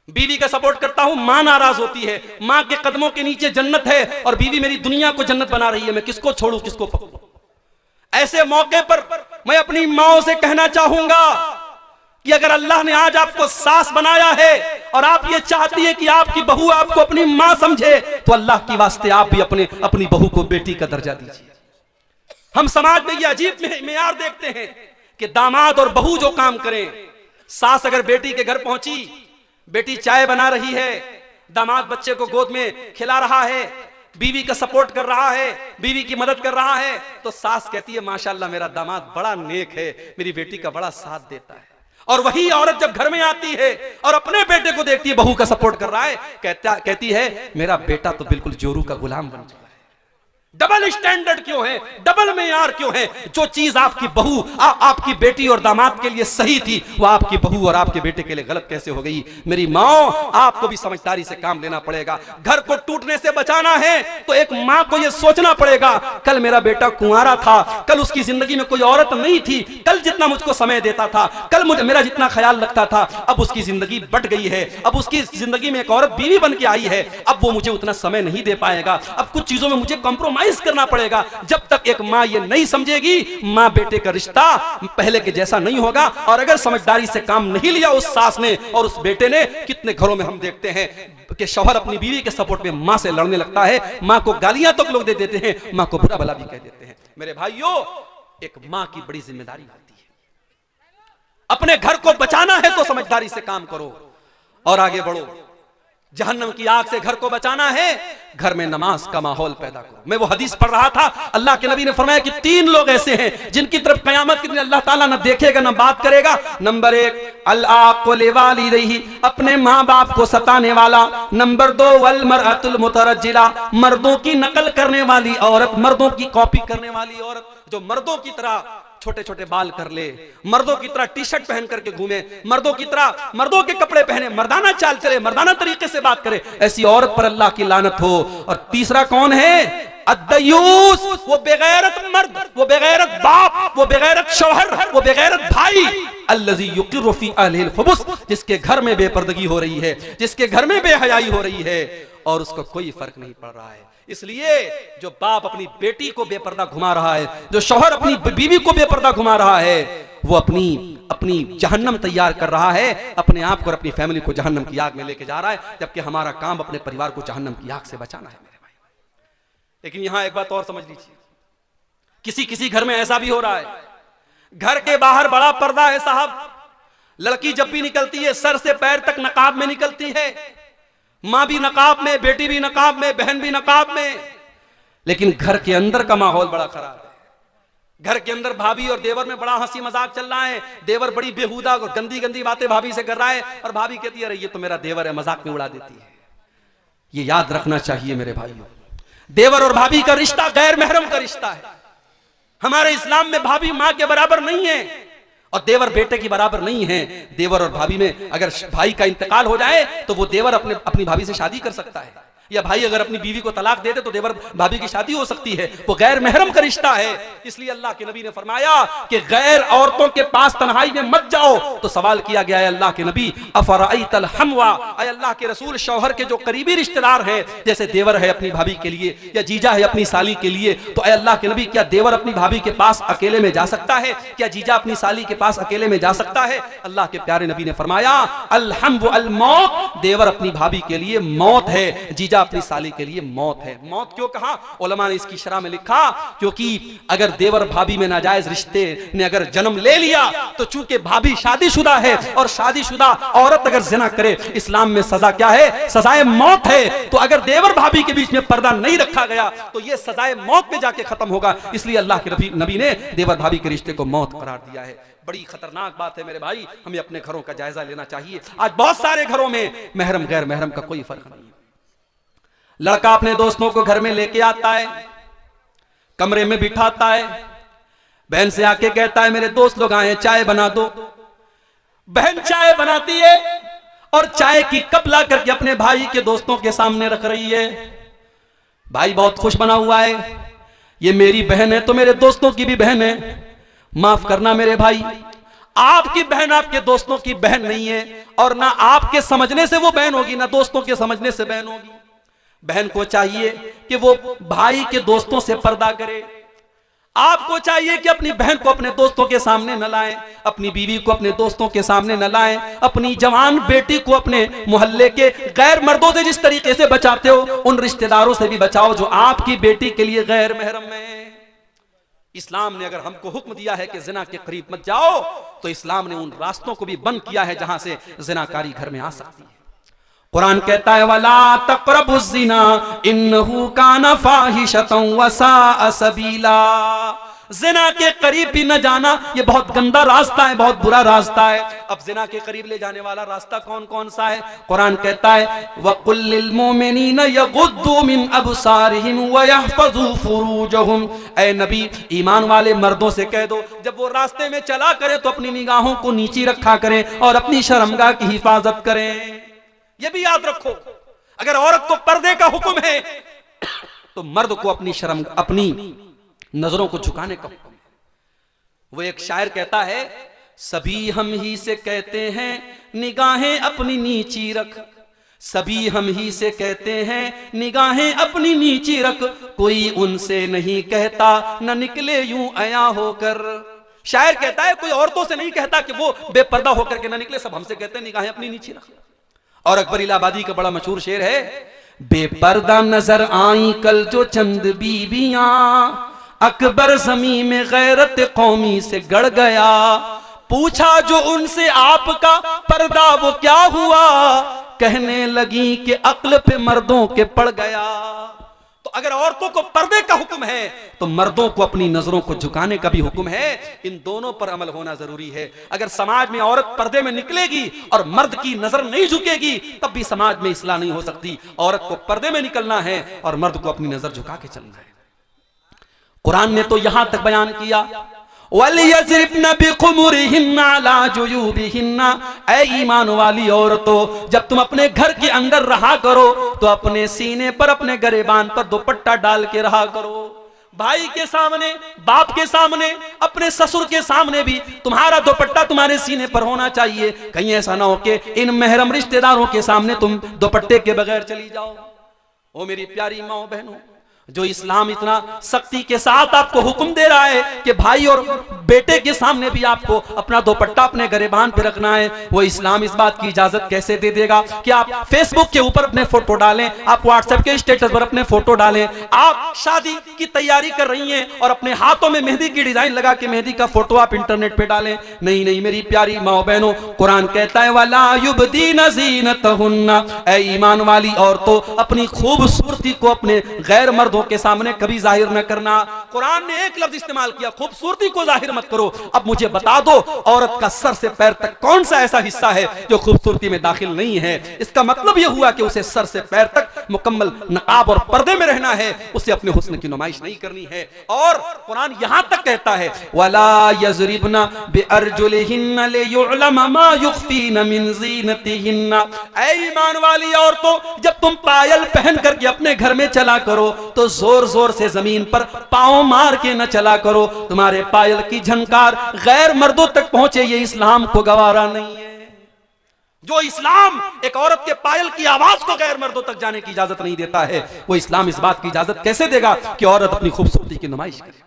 बीवी का सपोर्ट करता हूं, माँ नाराज होती है। माँ के कदमों के नीचे जन्नत है और बीवी मेरी दुनिया को जन्नत बना रही है, मैं किसको छोड़ूं, किसको पकड़ूं। ऐसे मौके पर मैं अपनी माओ से कहना चाहूंगा कि अगर अल्लाह ने आज आपको सास बनाया है और आप ये चाहती है कि आपकी बहू आपको अपनी मां समझे, तो अल्लाह की वास्ते आप भी अपनी बहू को बेटी का दर्जा दीजिए। हम समाज में ये अजीब मेयार देखते हैं कि दामाद और बहू जो काम करें, सास अगर बेटी के घर पहुंची, बेटी चाय बना रही है, दामाद बच्चे को गोद में खिला रहा है, बीवी का सपोर्ट कर रहा है, बीवी की मदद कर रहा है, तो सास कहती है माशाल्लाह मेरा दामाद बड़ा नेक है, मेरी बेटी का बड़ा साथ देता है। और वही औरत जब घर में आती है और अपने बेटे को देखती है बहू का सपोर्ट कर रहा है, कहती है मेरा बेटा तो बिल्कुल जोरू का गुलाम बन चुका है। डबल स्टैंडर्ड क्यों है, डबल मेयार क्यों है? जो चीज आपकी बहू आपकी बेटी और दामाद के लिए सही थी, वो आपकी बहू और आपके बेटे के लिए गलत कैसे हो गई? मेरी माँ, आपको भी समझदारी से काम लेना पड़ेगा। घर को टूटने से बचाना है तो एक माँ को यह सोचना पड़ेगा, कल मेरा बेटा कुंवारा था, कल उसकी जिंदगी में कोई औरत नहीं थी, कल जितना मुझको समय देता था, कल मेरा जितना ख्याल रखता था, अब उसकी जिंदगी बट गई है, अब उसकी जिंदगी में एक औरत बीवी बन के आई है, अब वो मुझे उतना समय नहीं दे पाएगा, अब कुछ चीजों में मुझे कॉम्प्रोमाइज करना पड़ेगा। जब तक एक मां ये नहीं समझेगी, मां बेटे का रिश्ता पहले के जैसा नहीं होगा। और अगर समझदारी से काम नहीं लिया उस सास ने और उस बेटे ने, कितने घरों में हम देखते हैं कि शौहर अपनी बीवी के सपोर्ट में मां से लड़ने लगता है, मां को गालियां तक लोग दे देते हैं, मां को बुरा भला भी कह देते हैं। मेरे भाइयों, एक मां की बड़ी जिम्मेदारी होती है, अपने घर को बचाना है तो समझदारी से काम करो और आगे बढ़ो। जहन्नम की आग से घर को बचाना है, घर में नमाज का माहौल पैदा करो। मैं वो हदीस पढ़ रहा था, अल्लाह के नबी ने फरमाया कि 3 लोग ऐसे हैं जिनकी तरफ क़यामत के दिन अल्लाह ताला न देखेगा न बात करेगा। नंबर 1, अल आक़ु लिवालिदैहि, अपने माँ बाप को सताने वाला। नंबर 2, वल मरअतुल मुतरज्जिला, मर्दों की नकल करने वाली औरत, मर्दों की कॉपी करने वाली औरत, जो मर्दों की तरह छोटे छोटे बाल कर ले, मर्दों की तरह टी शर्ट पहन करके घूमे, मर्दों की तरह मर्दों के कपड़े पहने, मर्दाना चाल चले, मर्दाना तरीके से बात करे, ऐसी औरत पर अल्लाह की लानत हो। और तीसरा कौन है? अद्दयूस, वो बेगैरत मर्द, वो बेगैरत बाप, वो बेगैरत शौहर, वो बेगैरत भाई, अल्लज़ी युक़िर्रु फ़ी अहलिल खुबुस, जिसके घर में बेपर्दगी हो रही है, जिसके घर में बेहयाई हो रही है और उसको कोई फर्क नहीं पड़ रहा है। इसलिए जो बाप अपनी बेटी को बेपर्दा घुमा रहा है, जो शौहर अपनी बीवी को बेपर्दा घुमा रहा है, वो अपनी जहन्नम तैयार कर रहा है, अपने आप को और अपनी फैमिली को जहन्नम की आग में लेके जा रहा है, जबकि हमारा काम अपने परिवार को जहन्नम की आग से बचाना है मेरे भाई। लेकिन यहां एक बात और समझ लीजिए, किसी किसी घर में ऐसा भी हो रहा है, घर के बाहर बड़ा पर्दा है साहब, लड़की जब भी निकलती है सर से पैर तक नकाब में निकलती है, मां भी नकाब में, बेटी भी नकाब में, बहन भी नकाब में, लेकिन घर के अंदर का माहौल बड़ा खराब है। घर के अंदर भाभी और देवर में बड़ा हंसी मजाक चल रहा है, देवर बड़ी बेहुदा और गंदी गंदी बातें भाभी से कर रहा है और भाभी कहती है अरे ये तो मेरा देवर है, मजाक में उड़ा देती है। ये याद रखना चाहिए मेरे भाइयों, देवर और भाभी का रिश्ता गैर महरम का रिश्ता है। हमारे इस्लाम में भाभी मां के बराबर नहीं है और देवर बेटे की बराबर नहीं है। देवर और भाभी में अगर भाई का इंतकाल हो जाए तो वो देवर अपनी भाभी से शादी कर सकता है, या भाई अगर अपनी बीवी को तलाक दे दे तो देवर भाभी की शादी हो सकती है। वो गैर महरम का रिश्ता है। इसलिए अल्लाह के नबी ने फरमाया कि गैर औरतों के पास तन्हाई में मत जाओ। तो सवाल किया गया है अल्लाह के नबी, अफराइतल हमवा, अय अल्लाह के रसूल, शौहर के जो करीबी रिश्तेदार हैं, जैसे देवर है अपनी भाभी के लिए या जीजा है अपनी साली के लिए, तो अय अल्लाह के नबी क्या देवर अपनी भाभी के पास अकेले में जा सकता है? क्या जीजा अपनी साली के पास अकेले में जा सकता है? अल्लाह के प्यारे नबी ने फरमाया अल हम व अल मौत, देवर अपनी भाभी के लिए मौत है, जीजा भतीजा अपनी साली के लिए मौत है। मौत क्यों कहा? उलमा ने इसकी शरह में लिखा क्योंकि अगर देवर भाभी में नाजायज रिश्ते ने अगर जन्म ले लिया तो चूंकि भाभी शादीशुदा है और शादीशुदा औरत अगर जिना करे, इस्लाम में सजा क्या है? सजाए मौत है। तो अगर देवर भाभी के बीच में पर्दा नहीं रखा गया तो यह सजाए मौत में जाके खत्म होगा। इसलिए अल्लाह के नबी ने देवर भाभी के रिश्ते को मौत करार दिया है। बड़ी खतरनाक बात है मेरे भाई, हमें अपने घरों का जायजा लेना चाहिए। आज बहुत सारे घरों में महरम गैर महरम का कोई फर्क नहीं है। लड़का अपने दोस्तों को घर में लेके आता है, कमरे में बिठाता है, बहन से आके कहता है मेरे दोस्त लोग आए, चाय बना दो। बहन चाय बनाती है और चाय की कप ला करके अपने भाई के दोस्तों के सामने रख रही है। भाई बहुत खुश बना हुआ है, ये मेरी बहन है तो मेरे दोस्तों की भी बहन है। माफ करना मेरे भाई, आपकी बहन आपके दोस्तों की बहन नहीं है और ना आपके समझने से वो बहन होगी, ना दोस्तों के समझने से बहन होगी। बहन को चाहिए कि वो भाई के दोस्तों से पर्दा करे। आपको चाहिए कि अपनी बहन को अपने दोस्तों के सामने न लाएं, अपनी बीवी को अपने दोस्तों के सामने न लाएं, अपनी जवान बेटी को अपने मोहल्ले के गैर मर्दों से जिस तरीके से बचाते हो उन रिश्तेदारों से भी बचाओ जो आपकी बेटी के लिए गैर महरम है। इस्लाम ने अगर हमको हुक्म दिया है कि जिना के करीब मत जाओ तो इस्लाम ने उन रास्तों को भी बंद किया है जहां से जिनाकारी घर में आ सकती है। कुरान कहता है वला तक़रबुज़ ज़िना इन्नहु काना फ़ाहिशतन व साअ सबीला। जिना के करीब भी न जाना ये बहुत गंदा रास्ता है, बहुत बुरा रास्ता है। अब जिना के करीब ले जाने वाला रास्ता कौन कौन सा है? कुरान कहता है वक़ुल लिल मुमिनीना यग़ुद्दू मिन अबसारिहिम व यहफ़ज़ू फ़ुरूजहुम। ऐ नबी, ईमान वाले मर्दों से कह दो जब वो रास्ते में चला करें तो अपनी निगाहों को नीची रखा करें और अपनी शर्मगाह की हिफाजत करें। ये भी याद रखो, अगर औरत को पर्दे का हुक्म है तो मर्द को अपनी नजरों को झुकाने का हुक्म है। वो एक शायर कहता है सभी हम ही से कहते हैं निगाहें अपनी नीची रख, सभी हम ही से कहते हैं निगाहें अपनी नीची रख, कोई उनसे नहीं कहता न निकले यूं अया होकर। शायर कहता है कोई औरतों से नहीं कहता कि वो बेपर्दा होकर के ना निकले, सब हमसे कहते हैं निगाहें अपनी नीची रख। और अकबर इलाहाबादी का बड़ा मशहूर शेर है बेपर्दा नजर आई कल जो चंद बीबियां, अकबर ज़मीं में गैरत कौमी से गड़ गया, पूछा जो उनसे आपका पर्दा वो क्या हुआ, कहने लगी कि अक्ल पे मर्दों के पड़ गया। तो अगर औरतों को पर्दे का हुक्म है तो मर्दों को अपनी नजरों को झुकाने का भी हुक्म है। इन दोनों पर अमल होना जरूरी है। अगर समाज में औरत पर्दे में निकलेगी और मर्द की नजर नहीं झुकेगी तब भी समाज में इस्लाह नहीं हो सकती। औरत को पर्दे में निकलना है और मर्द को अपनी नजर झुका के चलना है। कुरान ने तो यहां तक बयान किया वलियज़रिबन बिखुमुरिहिन्ना अला जुयूबिहिन्ना। ऐ ईमान वाली औरतों, जब तुम अपने घर के अंदर रहा करो तो अपने सीने पर, अपने गरेबान पर दुपट्टा डाल के रहा करो। भाई के सामने, बाप के सामने, अपने ससुर के सामने भी तुम्हारा दुपट्टा तुम्हारे सीने पर होना चाहिए। कहीं ऐसा ना हो कि इन महरम रिश्तेदारों के सामने तुम दुपट्टे के बगैर चली जाओ। ओ मेरी प्यारी माओ बहनों, जो इस्लाम इतना सख्ती के साथ आपको हुक्म दे रहा है कि भाई और बेटे के सामने भी आपको अपना दुपट्टा अपने गरेबान पे रखना है, वो इस्लाम इस बात की इजाजत कैसे दे देगा कि आप फेसबुक के ऊपर अपने फोटो डालें, आप व्हाट्सएप के स्टेटस पर अपने फोटो डालें, आप शादी की तैयारी कर रही हैं और अपने हाथों में मेहंदी की डिजाइन लगा के मेहंदी का फोटो आप इंटरनेट पे डालें। नहीं नहीं मेरी प्यारी माओ बहनों, कुरान कहता है वला युबदीना ज़ीनतहुन्ना। ऐ ईमान वाली औरतों, अपनी खूबसूरती को अपने गैर मर्दों के सामने कभी जाहिर न करना। कुरान ने एक लफ्ज इस्तेमाल किया, खूबसूरती को जाहिर मत करो। अब मुझे बता दो औरत का सर से पैर तक कौन सा ऐसा हिस्सा है जो खूबसूरती में दाखिल नहीं है? इसका मतलब यह हुआ कि उसे सर से पैर तक मुकम्मल नकाब और पर्दे में रहना है, उसे अपने हुस्न की नुमाइश नहीं करनी है। और कुरान यहां तक कहता है वला यज़रिबना बिअरजुलिहिन्ना लियुअलम मा युख्फीना मिन ज़ीनतिहिन्ना। ऐ ईमान वाली औरतों, जब तुम पायल पहन करके अपने घर में चला करो तो जोर जोर से जमीन पर पांव मार के न चला करो। तुम्हारे पायल की झनकार गैर मर्दों तक पहुंचे, ये इस्लाम को गवारा नहीं है। जो इस्लाम एक औरत के पायल की आवाज को गैर मर्दों तक जाने की इजाजत नहीं देता है, वो इस्लाम इस बात की इजाजत कैसे देगा कि औरत अपनी खूबसूरती की नुमाइश करे?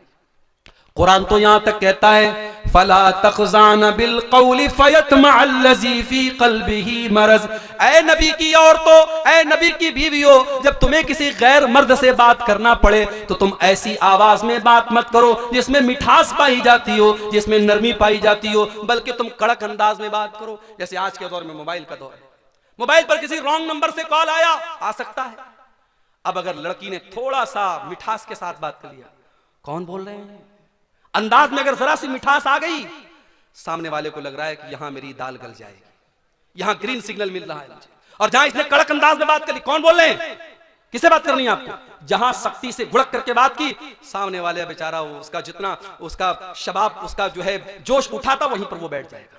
कुरान तो यहां तक कहता है फला तखजान बिल कौली फयतमअल्लज़ी फी क़ल्बिही मरज़। ऐ नबी की औरतों, ऐ नबी की बीवियों, जब तुम्हें किसी गैर मर्द से बात करना पड़े तो तुम ऐसी आवाज में बात मत करो जिसमें मिठास पाई जाती हो, जिसमें नरमी पाई जाती हो, बल्कि तुम कड़क अंदाज में बात करो। जैसे आज के दौर में मोबाइल का दौर है, मोबाइल पर किसी रॉन्ग नंबर से कॉल आ सकता है। अब अगर लड़की ने थोड़ा सा मिठास के साथ बात कर लिया, कौन बोल रहे हैं, अंदाज में अगर जरा सी मिठास आ गई, सामने वाले को लग रहा है कि यहां मेरी दाल गल जाएगी, यहां ग्रीन सिग्नल मिल रहा है मुझे। और जहां इसने कड़क अंदाज में बात करी, कौन बोल रहे हैं, किसे बात करनी है आपको, जहां सख्ती से गुड़क करके बात की, सामने वाले बेचारा उसका जितना उसका शबाब, उसका जो है जोश उठा था, वहीं पर वो बैठ जाएगा।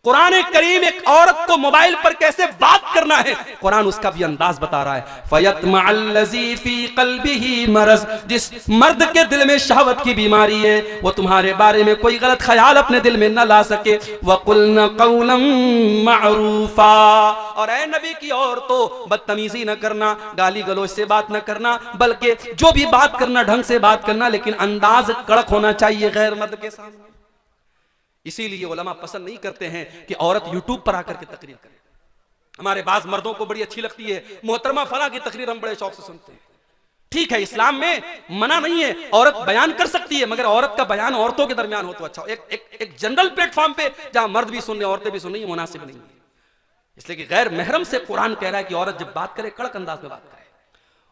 कुरान करीम एक औरत को मोबाइल पर कैसे बात करना है, कुरान उसका भी अंदाज बता रहा है। फयतमअल्लज़ी फी क़ल्बिही मरज़, जिस मर्द के दिल में शहवत की बीमारी है, वो तुम्हारे बारे में कोई गलत ख्याल अपने दिल में न ला सके। वक़ुल्न क़ौलन मअरूफ़ा, और ऐ नबी की औरतों, बदतमीजी न करना, गाली गलौज से बात न करना, बल्कि जो भी बात करना ढंग से बात करना, लेकिन अंदाज कड़क होना चाहिए गैर मर्द के सामने। इसीलिए उलमा पसंद नहीं करते हैं कि औरत यूट्यूब पर आकर के तकरीर करे। हमारे बाज मर्दों को बड़ी अच्छी लगती है, मोहतरमा फला की तकरीर हम बड़े शौक से सुनते हैं। ठीक है, इस्लाम में मना नहीं है, औरत बयान कर सकती है, मगर औरत का बयान औरतों के दरमियान हो तो अच्छा हो। एक जनरल प्लेटफॉर्म पे जहां मर्द भी सुन रहे औरतें भी सुन रही, मुनासिब नहीं है। इसलिए कि गैर महरम से कुरान कह रहा है कि औरत जब बात करे कड़क अंदाज में बात करे।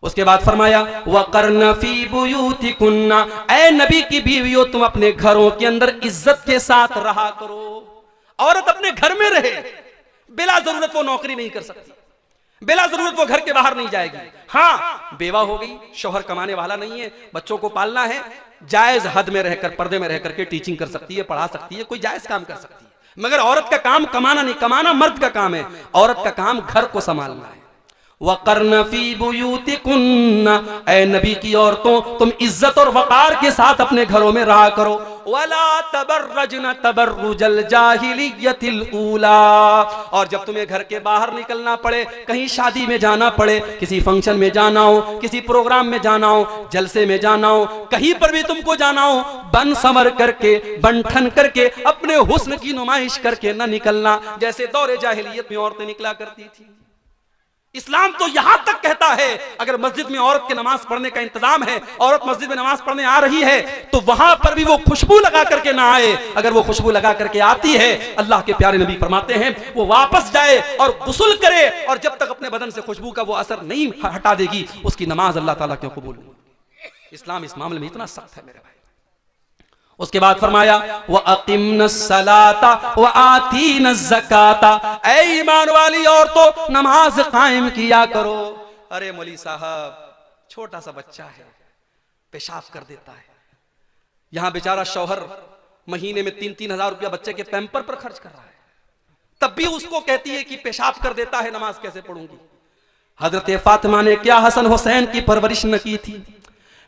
उसके बाद फरमाया वक़र्न फी बुयूतिकुन्ना, ऐ नबी की बीवियों, तुम अपने घरों के अंदर इज्जत के साथ रहा करो। औरत अपने घर में रहे, बिला जरूरत वो नौकरी नहीं कर सकती, बिला जरूरत वो घर के बाहर नहीं जाएगी। हाँ, बेवा हो गई, शौहर कमाने वाला नहीं है, बच्चों को पालना है, जायज हद में रहकर, पर्दे में रह करके टीचिंग कर सकती है, पढ़ा सकती है, कोई जायज काम कर सकती है। मगर औरत का काम कमाना नहीं, कमाना मर्द का काम है, औरत का काम घर को संभालना है। वक़र्न फी बुयूतिकुन्ना, ऐ नबी की औरतों, तुम इज्जत और वक़ार के साथ अपने घरों में रहा करो। वला तबर्रजन तबर्रुजल जाहिलियतिल ऊला, और जब तुम्हें घर के बाहर निकलना पड़े, कहीं शादी में जाना पड़े, किसी फंक्शन में जाना हो, किसी प्रोग्राम में जाना हो, जलसे में जाना हो, कहीं पर भी तुमको जाना हो, बन संवर करके, बनठन करके, अपने हुस्न की नुमाइश करके न निकलना, जैसे दौरे जाहिलियत में औरतें निकला करती थी। इस्लाम तो यहां तक कहता है, अगर मस्जिद में औरत के नमाज पढ़ने का इंतजाम है, औरत मस्जिद में नमाज पढ़ने आ रही है, तो वहां पर भी वो खुशबू लगा करके ना आए। अगर वो खुशबू लगा करके आती है, अल्लाह के प्यारे नबी फरमाते हैं, वो वापस जाए और गुस्ल करे, और जब तक अपने बदन से खुशबू का वो असर नहीं हटा देगी, उसकी नमाज अल्लाह ताला क्यों कबूल नहीं। इस्लाम इस मामले में इतना सख्त है मेरे भाई। उसके बाद फरमाया व अक़िम्नस्सलाता व आतीनज़्ज़काता, ऐ ईमान वाली औरतों, नमाज कायम किया करो। अरे मौली साहब, छोटा सा बच्चा है, पेशाब कर देता है, यहां बेचारा शौहर महीने में 3-3 हजार रुपया बच्चे के पैम्पर पर खर्च कर रहा है, तब भी उसको कहती है कि पेशाब कर देता है, नमाज कैसे पढ़ूंगी। हजरत फातिमा ने क्या हसन हुसैन की परवरिश न की थी,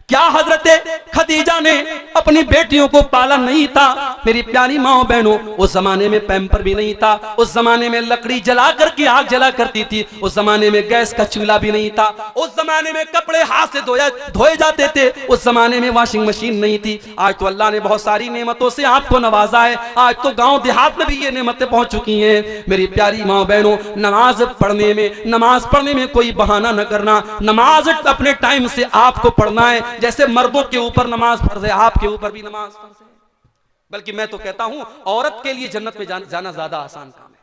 क्या हजरत खदीजा ने अपनी बेटियों को पाला नहीं था। मेरी प्यारी माओ बहनों, उस जमाने में पैम्पर भी नहीं था, उस जमाने में लकड़ी जला करके आग जला करती थी, उस जमाने में गैस का चूल्हा भी नहीं था, उस जमाने में कपड़े हाथ से धोए जाते थे, उस जमाने में वॉशिंग मशीन नहीं थी। आज तो अल्लाह ने बहुत सारी नेमतों से आपको नवाजा है, आज तो गाँव देहात में भी ये नेमतें पहुंच चुकी हैं। मेरी प्यारी माओ बहनों, नमाज पढ़ने में कोई बहाना न करना, नमाज अपने टाइम से आपको पढ़ना है। जैसे मर्दों के ऊपर नमाज फर्ज है, आपके ऊपर भी नमाज फर्ज है। बल्कि मैं तो कहता हूं, औरत के लिए जन्नत में जाना ज्यादा आसान काम है।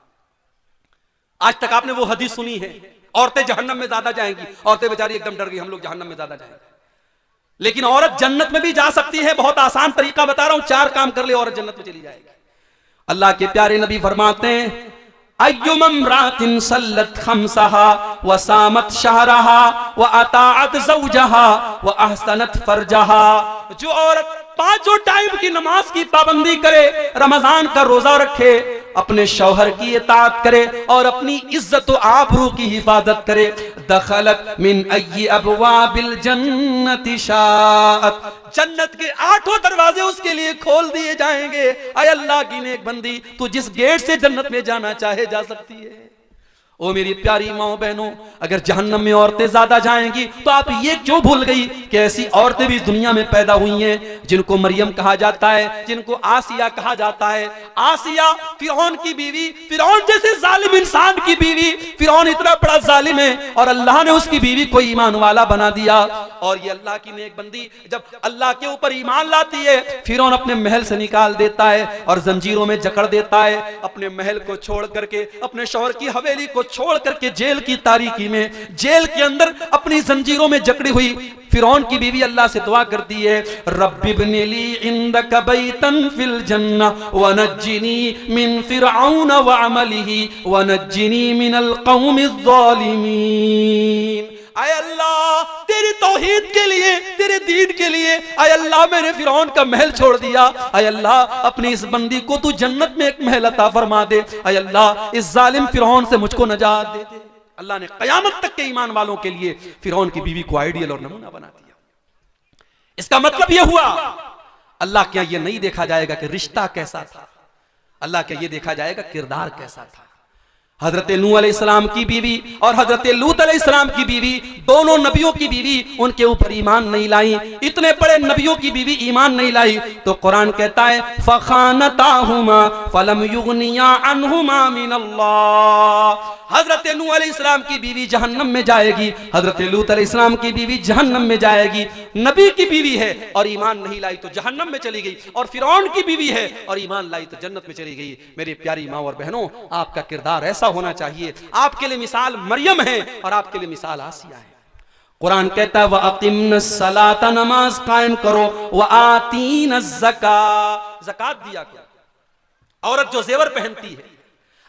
आज तक आपने वो हदीस सुनी है, औरतें जहन्नम में ज्यादा जाएंगी, औरतें बेचारी एकदम डर गई, हम लोग जहन्नम में ज्यादा जाएंगे। लेकिन औरत जन्नत में भी जा सकती है, बहुत आसान तरीका बता रहा हूं, 4 काम कर ले, औरत जन्नत में चली जाएगी। अल्लाह के प्यारे नबी फरमाते हैं, अय्युमम्रातिन सल्लत खम्सहा व सामत शहरहा व अताअत ज़ौजहा व अहसनत फरजहा, जो औरत 5 टाइम की नमाज की पाबंदी करे, रमजान का रोजा रखे, अपने शौहर की इताअत करे और अपनी इज्जत व आबरू की हिफाजत करे, दखलत मिन अय्यि अबवाबिल जन्नति शाअत, जन्नत के 8 दरवाजे उसके लिए खोल दिए जाएंगे। अय अल्लाह की नेक बंदी, तू जिस गेट से जन्नत में जाना चाहे जा सकती है। ओ मेरी प्यारी माओ बहनों, अगर जहन्नम में औरतें ज्यादा जाएंगी तो आप ये क्यों भूल गई कि ऐसी औरतें भी इस दुनिया में पैदा हुई हैं जिनको मरियम कहा जाता है, जिनको आसिया कहा जाता है। आसिया फिरौन की बीवी, फिरौन जैसे जालिम इंसान की बीवी। फिरौन इतना बड़ा जालिम है और अल्लाह ने उसकी बीवी को ईमान वाला बना दिया। और ये अल्लाह की नेक बंदी जब अल्लाह के ऊपर ईमान लाती है, फिरौन अपने महल से निकाल देता है और जंजीरों में जकड़ देता है। अपने महल को छोड़ करके, अपने शौहर की हवेली को छोड़ करके जेल की तारीकी में, जेल के अंदर अपनी जंजीरों में जकड़ी हुई फिरौन की बीवी अल्लाह से दुआ करती है, रब्बि इब्नि ली इंदक बैतन फिल जन्नह वनज्जिनी मिन फिरऔन व अमलिही वनज्जिनी मिनल कौमिज़ ज़ालिमीन। आय अल्लाह, तेरी तौहीद के लिए, तेरे दीन के लिए, आय अल्लाह मैंने फिरौन का महल छोड़ दिया। आय अल्लाह, अपनी इस बंदी को तू जन्नत में एक महल अता फरमा दे। आय अल्लाह, इस जालिम फिरौन से मुझको नजात दे दे। अल्लाह ने कयामत तक के ईमान वालों के लिए फिरौन की बीवी को आइडियल और नमूना बना दिया। इसका मतलब यह हुआ, अल्लाह क्या ये नहीं देखा जाएगा कि रिश्ता कैसा था, अल्लाह क्या ये देखा जाएगा किरदार कैसा था। हजरत नूह अलैहिस्सलाम की बीवी और हजरत लूत अलैहिस्सलाम की बीवी, दोनों नबियों की बीवी उनके ऊपर ईमान नहीं लाई। इतने बड़े नबियों की बीवी ईमान नहीं लाई तो कुरान कहता है फखानताहुमा फलम युगनिया अन्हुमा मिनल्लाह। हजरत नूह अलैहिस्सलाम की बीवी जहन्नम में जाएगी, हजरत लूत अलैहिस्सलाम की बीवी जहन्नम में जाएगी। नबी की बीवी है और ईमान नहीं लाई तो जहन्नम में चली गई, और फिरौन की बीवी है और ईमान लाई तो जन्नत में चली गई। मेरी प्यारी माँ और बहनों, आपका किरदार ऐसा होना चाहिए। आपके लिए मिसाल मरियम है और आपके लिए मिसाल आसिया है। कुरान कहता है वअक़िम्नस सलात, नमाज कायम करो, व आतीनज़ ज़कात, ज़कात दिया करो। औरत जो जेवर पहनती है,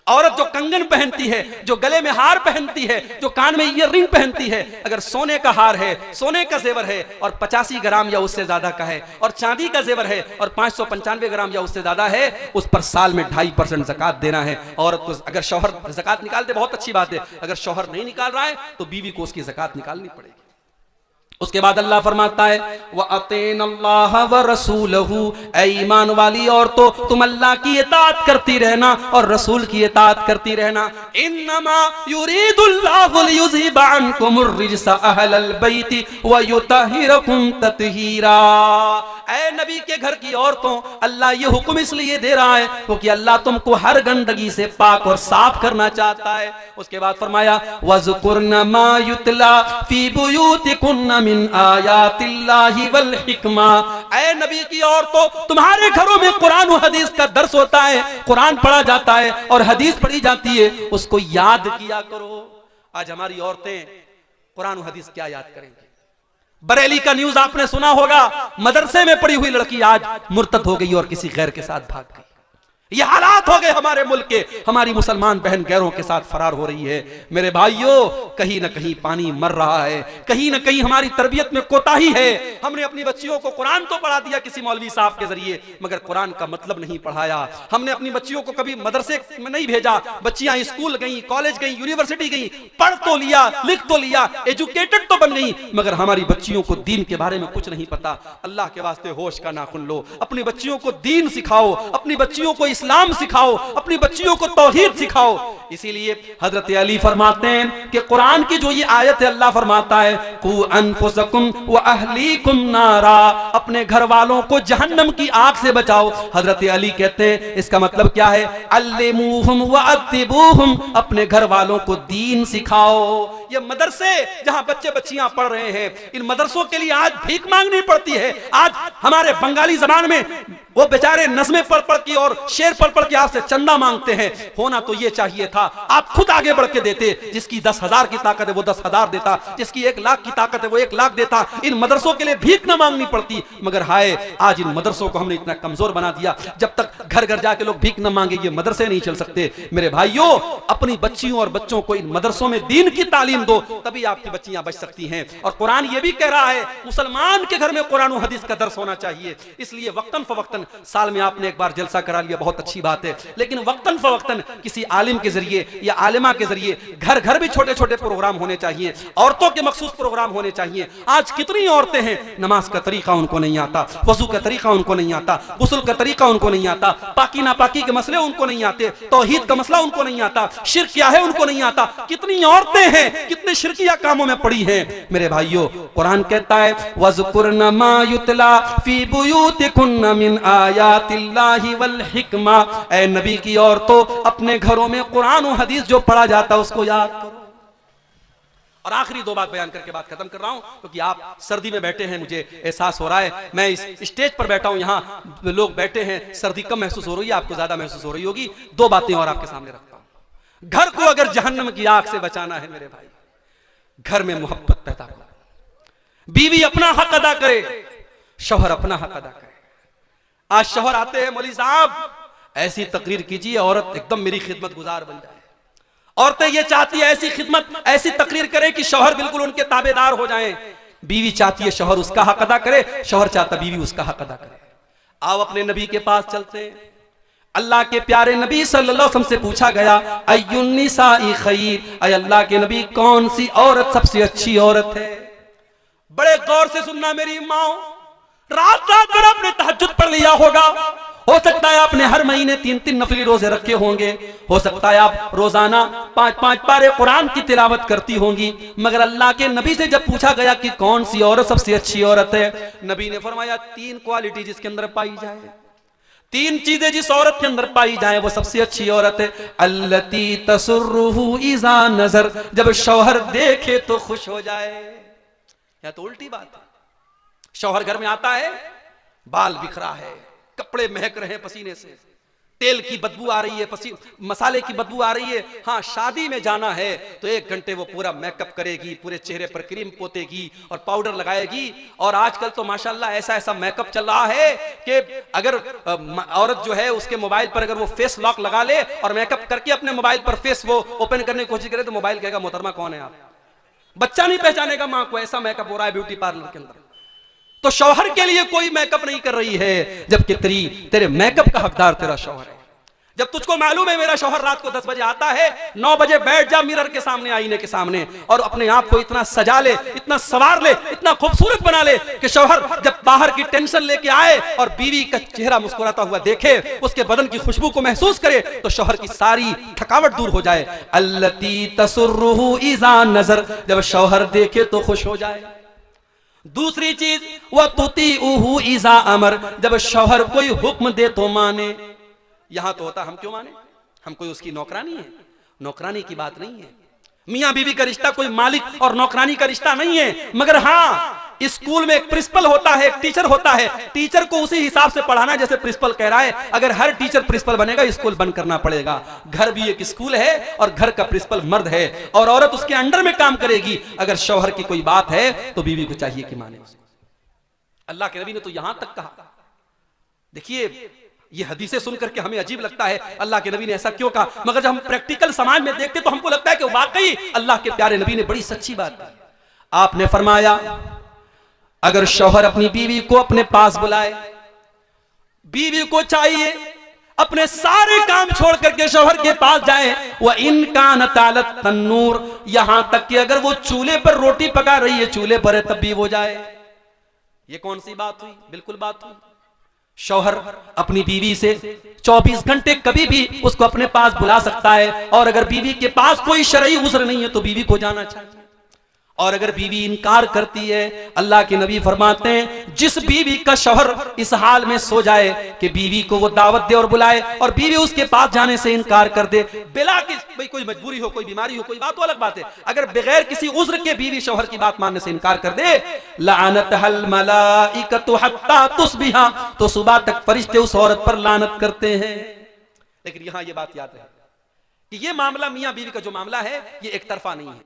औरत जो कंगन पहनती है, जो गले में हार पहनती है, जो कान में ईयररिंग पहनती है, अगर सोने का हार है, सोने का जेवर है और 85 ग्राम या उससे ज्यादा का है, और चांदी का जेवर है और 595 ग्राम या उससे ज्यादा है, उस पर साल में 2.5% ज़कात देना है। औरत को अगर शौहर ज़कात निकालते बहुत अच्छी बात है, अगर शौहर नहीं निकाल रहा है तो बीवी को उसकी ज़कात निकालनी पड़ेगी। उसके बाद अल्लाह फरमाता है व अतीनल्लाह व रसूलहू, ऐ ईमान वाली औरतों तुम अल्लाह की इताअत करती रहना और रसूल की इताअत करती रहना। इन्नमा युरीदुल्लाहु लियुज़हिब अन्कुमुर रिज्सा अहलल बैति व युतहिरकुम तत्हीरा। ऐ नबी के घर की औरतों, अल्लाह ये हुक्म इसलिए दे रहा है क्योंकि अल्लाह तुमको हर गंदगी से पाक और साफ करना चाहता है। उसके बाद फरमाया वज़कुरना मा युतला फी बुयूतिकुन्ना मिन आयातिल्लाहि वल हिकमा। ऐ नबी की औरतों, तुम्हारे घरों में कुरान और हदीस का दर्स होता है, कुरान पढ़ा जाता है और हदीस पढ़ी जाती है, उसको याद किया करो। आज हमारी औरतें कुरान और हदीस क्या याद करेंगी? बरेली का न्यूज आपने सुना होगा, मदरसे में पढ़ी हुई लड़की आज मुर्तद हो गई और किसी गैर के साथ भाग गई। ये हालात हो गए हमारे मुल्क के। हमारी मुसलमान बहन गैरों के साथ फरार हो रही है। मेरे भाइयों, कहीं ना कहीं पानी मर रहा है, कहीं ना कहीं हमारी तरबियत में कोताही है। हमने अपनी बच्चियों को कुरान तो पढ़ा दिया किसी मौलवी साहब के जरिए, मगर कुरान का मतलब नहीं पढ़ाया। हमने अपनी बच्चियों को कभी मदरसे में नहीं भेजा। बच्चियां स्कूल गई, कॉलेज गई, यूनिवर्सिटी गई, पढ़ तो लिया, लिख तो लिया, एजुकेटेड तो बन गई, मगर हमारी बच्चियों को दीन के बारे में कुछ नहीं पता। अल्लाह के वास्ते होश का नाखून लो, अपनी बच्चियों को दीन सिखाओ, अपनी बच्चियों को इस्लाम सिखाओ, अपनी बच्चियों को तौहीद सिखाओ। इसीलिए हजरत अली फरमाते हैं कि कुरान की जो ये आयत है, अल्लाह फरमाता है कू अनफुसकुम व अहलीकुम नारा, अपने घर वालों को जहन्नम की आग से बचाओ। हजरत अली कहते हैं इसका मतलब क्या है? अल्लिमूहुम व अद्दिबूहुम, अपने घर वालों को दीन सिखाओ। ये मदरसे जहां बच्चे बच्चियां पढ़ रहे हैं, इन मदरसों के लिए आज भीख मांगनी पड़ती है। आज हमारे बंगाली जबान में वो बेचारे नज़्में पढ़ पढ़ के और शेर पढ़ पढ़ के आपसे चंदा मांगते हैं। होना तो ये चाहिए था आप खुद आगे बढ़ के देते। जिसकी 10,000 की ताकत है वो 10,000 देता, जिसकी 1 लाख की ताकत है वो 1 लाख देता। इन मदरसों के लिए भीख न मांगनी पड़ती। मगर हाय, आज इन मदरसों को हमने इतना कमजोर बना दिया, जब तक घर घर जाके लोग भीख न मांगे ये मदरसे नहीं चल सकते। मेरे भाइयों, अपनी बच्चियों और बच्चों को इन मदरसों में दीन की तालीम दो, तभी आपकी बच्चियां बच सकती हैं। और कुरान ये भी कह रहा है मुसलमान के घर में कुरान और हदीस का दर्स होना चाहिए। इसलिए वक्तन फवक्तन साल में आपने एक बार जलसा करा लिया, बहुत बहुत अच्छी बात है, लेकिन वक्तन फवक्तन किसी आलिम के जरिए या आलिमा के जरिए घर घर भी छोटे छोटे प्रोग्राम होने चाहिए, औरतों के मखसूस प्रोग्राम होने चाहिए। आज कितनी औरतें हैं नमाज का तरीका उनको नहीं आता, वजू का तरीका उनको नहीं आता, गुस्ल का तरीका उनको नहीं आता, पाकी नापाकी के मसले उनको नहीं आते, तौहीद का मसला उनको नहीं आता, शिर्क क्या है उनको नहीं आता। कितनी औरतें हैं कितने शिर्किया कामों में पड़ी हैं। मेरे भाइयों, कुरान कहता है वज़कुरना मा युतला फी बुयूतिकुन्ना मिन आयातिल्लाहि वल हिकमा। ऐ नबी की औरतों, अपने घरों में कुरान और हदीस जो पढ़ा जाता है उसको याद करो। और आखिरी दो बात बयान करके बात खत्म कर रहा हूं, क्योंकि आप सर्दी में बैठे हैं, मुझे एहसास हो रहा है। मैं इस स्टेज पर बैठा हूं, यहां लोग बैठे हैं, सर्दी कम महसूस हो रही है, आपको ज्यादा महसूस हो रही होगी। दो बातें और आपके सामने रखता हूं। घर को अगर जहन्नम की आग से बचाना है मेरे भाई, घर में मोहब्बत पैदा करो। बीवी अपना हक अदा करे, शौहर अपना हक अदा करे। आज शौहर आते हैं, मौलवी साहब ऐसी तकरीर कीजिए औरत एकदम मेरी खिदमत गुजार बन जाए। औरतें ये चाहती है ऐसी खिदमत, ऐसी तकरीर करे कि शौहर बिल्कुल उनके ताबेदार हो जाएं। बीवी चाहती है शौहर उसका हक अदा करे, शौहर चाहता बीवी उसका हक अदा करे। आओ अपने नबी के पास चलते हैं। अल्लाह के प्यारे नबी सल्लल्लाहु अलैहि वसल्लम से पूछा गया अय्युन निसाई खैर, अय अल्लाह के नबी कौन सी औरत सबसे अच्छी औरत है। बड़े गौर से सुनना मेरी माओ, रात रात भर आपने तहज्जुद पढ़ लिया होगा, हो सकता है आपने हर महीने 3-3 नफली रोजे रखे होंगे, हो सकता है आप रोजाना 5-5 पारे कुरान की तिलावत करती होंगी, मगर अल्लाह के नबी से जब पूछा गया कि कौन सी औरत सबसे अच्छी औरत है, नबी ने फरमाया 3 क्वालिटी जिसके अंदर पाई जाए, 3 चीजें जिस औरत के अंदर पाई जाए वो सबसे अच्छी औरत है। अल्लती तसुर्रुहु इज़ा नज़र, जब शौहर देखे तो खुश हो जाए। या तो उल्टी बात है, शौहर घर में आता है, बाल बिखरा है, कपड़े महक रहे हैं पसीने से, तेल की बदबू आ रही है, मसाले की बदबू आ रही है। हाँ, शादी में जाना है तो 1 घंटे वो पूरा मेकअप करेगी, पूरे चेहरे पर क्रीम पोतेगी और पाउडर लगाएगी। और आजकल तो माशाल्लाह ऐसा ऐसा मेकअप चल रहा है कि अगर औरत जो है उसके मोबाइल पर अगर वो फेस लॉक लगा ले और मेकअप करके अपने मोबाइल पर फेस वो ओपन करने की कोशिश करे तो मोबाइल कहेगा मोहतरमा कौन है आप, बच्चा नहीं पहचानेगा माँ को। ऐसा मेकअप हो रहा है ब्यूटी पार्लर के अंदर। तो शौहर के लिए कोई मेकअप नहीं कर रही है, जबकि तेरे मेकअप का हकदार तेरा शौहर है। जब तुझको मालूम है मेरा शौहर रात को 10 बजे आता है, 9 बजे बैठ जा मिरर के सामने, आईने के सामने, और अपने आप को इतना सजा ले, इतना सवार ले, इतना खूबसूरत बना ले कि शौहर जब बाहर की टेंशन लेके आए और बीवी का चेहरा मुस्कुराता हुआ देखे, उसके बदन की खुशबू को महसूस करे, तो शौहर की सारी थकावट दूर हो जाए। अल्लती तसुर्रुहु इज़ा नज़र, जब शौहर देखे तो खुश हो जाए। दूसरी चीज वह तुतीउहु इज़ा अमर, जब शौहर कोई हुक्म दे तो माने। यहां तो होता हम क्यों माने, हम कोई उसकी नौकरानी है, नौकरानी की बात नहीं है। मियां बीवी का रिश्ता कोई मालिक और नौकरानी का रिश्ता नहीं है, मगर हाँ स्कूल में एक प्रिंसिपल होता है, एक टीचर होता है, टीचर को उसी हिसाब से पढ़ाना जैसे प्रिंसिपल कह रहा है। अगर हर टीचर प्रिंसिपल बनेगा स्कूल बंद करना पड़ेगा। घर भी एक स्कूल है और घर का प्रिंसिपल मर्द है और औरत उसके अंडर में काम करेगी। अगर शौहर की कोई बात है तो बीवी को चाहिए कि माने उसको। अल्लाह के नबी ने तो यहां तक कहा, देखिए ये हदीसें सुनकर के हमें अजीब लगता है अल्लाह के नबी ने ऐसा क्यों कहा, मगर जब हम प्रैक्टिकल समाज में देखते तो हमको लगता है कि वाकई अल्लाह के प्यारे नबी ने बड़ी सच्ची बात की। आपने फरमाया अगर शौहर अपनी बीवी को अपने पास बुलाए, बीवी को चाहिए अपने सारे काम छोड़ करके शौहर के पास जाए। वह इनकान तालत तन्नूर, यहां तक कि अगर वो चूल्हे पर रोटी पका रही है, चूल्हे पर है तब भी वो जाए। ये कौन सी बात हुई, बिल्कुल बात हुई। शौहर अपनी बीवी से 24 घंटे कभी भी उसको अपने पास बुला सकता है, और अगर बीवी के पास कोई शरई उज़्र नहीं है तो बीवी को जाना चाहिए। और अगर बीवी इनकार करती है, अल्लाह के नबी फरमाते हैं जिस बीवी का शौहर इस हाल में सो जाए कि बीवी को वो दावत दे और बुलाए और बीवी उसके पास जाने से इनकार कर दे, बिला कि भाई कोई मजबूरी हो, कोई बीमारी हो, कोई बात तो अलग बात है, अगर बगैर किसी उज़्र के बीवी शौहर की बात मानने से इनकार कर दे, लानतहल मलाइकतु हत्ता तुस्बिहा, तो सुबह तक फरिश्ते उस औरत पर लानत करते हैं। लेकिन यहां ये बात याद रहे कि ये मामला मियां बीवी का जो मामला है ये एक तरफा नहीं है।